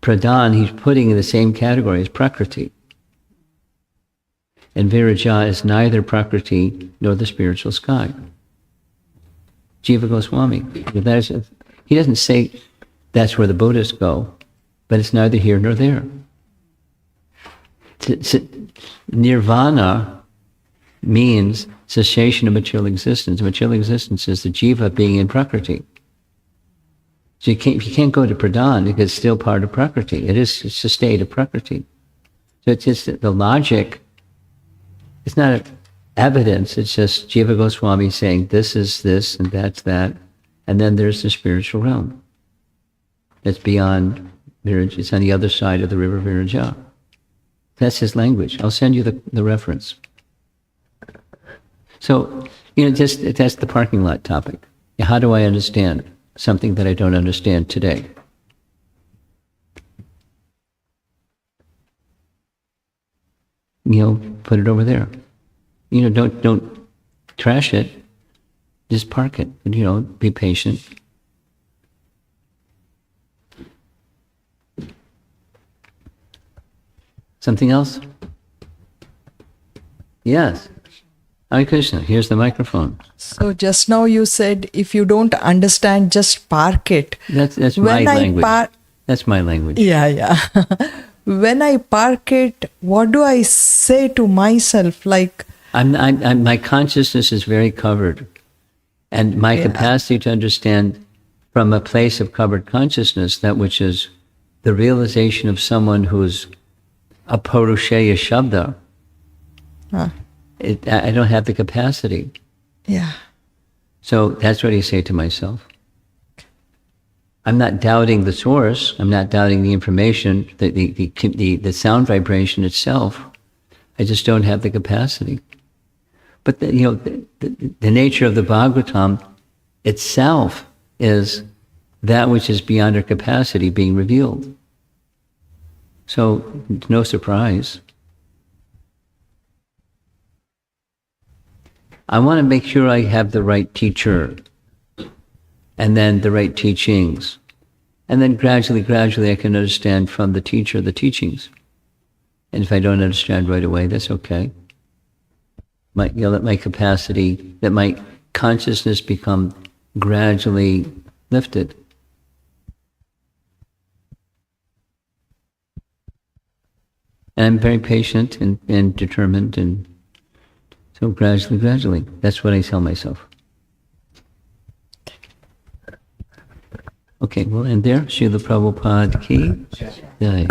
Pradhan, he's putting in the same category as Prakriti. And Viraja is neither Prakriti nor the spiritual sky. Jiva Goswami. He doesn't say that's where the Buddhists go, but it's neither here nor there. Nirvana means cessation of material existence. Material existence is the jiva being in Prakriti. So you can't go to Pradhan because it's still part of Prakriti. It's a state of Prakriti. So it's just the logic. It's not evidence. It's just Jiva Goswami saying this is this and that's that. And then there's the spiritual realm. That's beyond Viraja. It's on the other side of the river Viraja. That's his language. I'll send you the reference. So, that's the parking lot topic. How do I understand something that I don't understand today? Put it over there. Don't trash it. Just park it. Be patient. Something else? Yes. Hare Krishna, here's the microphone. So just now you said if you don't understand, just park it. That's my language. That's my language. Yeah. When I park it, what do I say to myself? Like, my consciousness is very covered, and my capacity to understand from a place of covered consciousness, that which is the realization of someone who's a Purusheya Shabda, I don't have the capacity. Yeah. So that's what I say to myself. I'm not doubting the source. I'm not doubting the information, the sound vibration itself. I just don't have the capacity. But the nature of the Bhagavatam itself is that which is beyond our capacity being revealed. So no surprise. I want to make sure I have the right teacher, and then the right teachings. And then gradually I can understand from the teacher the teachings. And if I don't understand right away, that's okay. Let my capacity, let my consciousness become gradually lifted. And I'm very patient and determined, and so gradually. That's what I tell myself. Okay, we'll end there. Srila Prabhupada ki jai.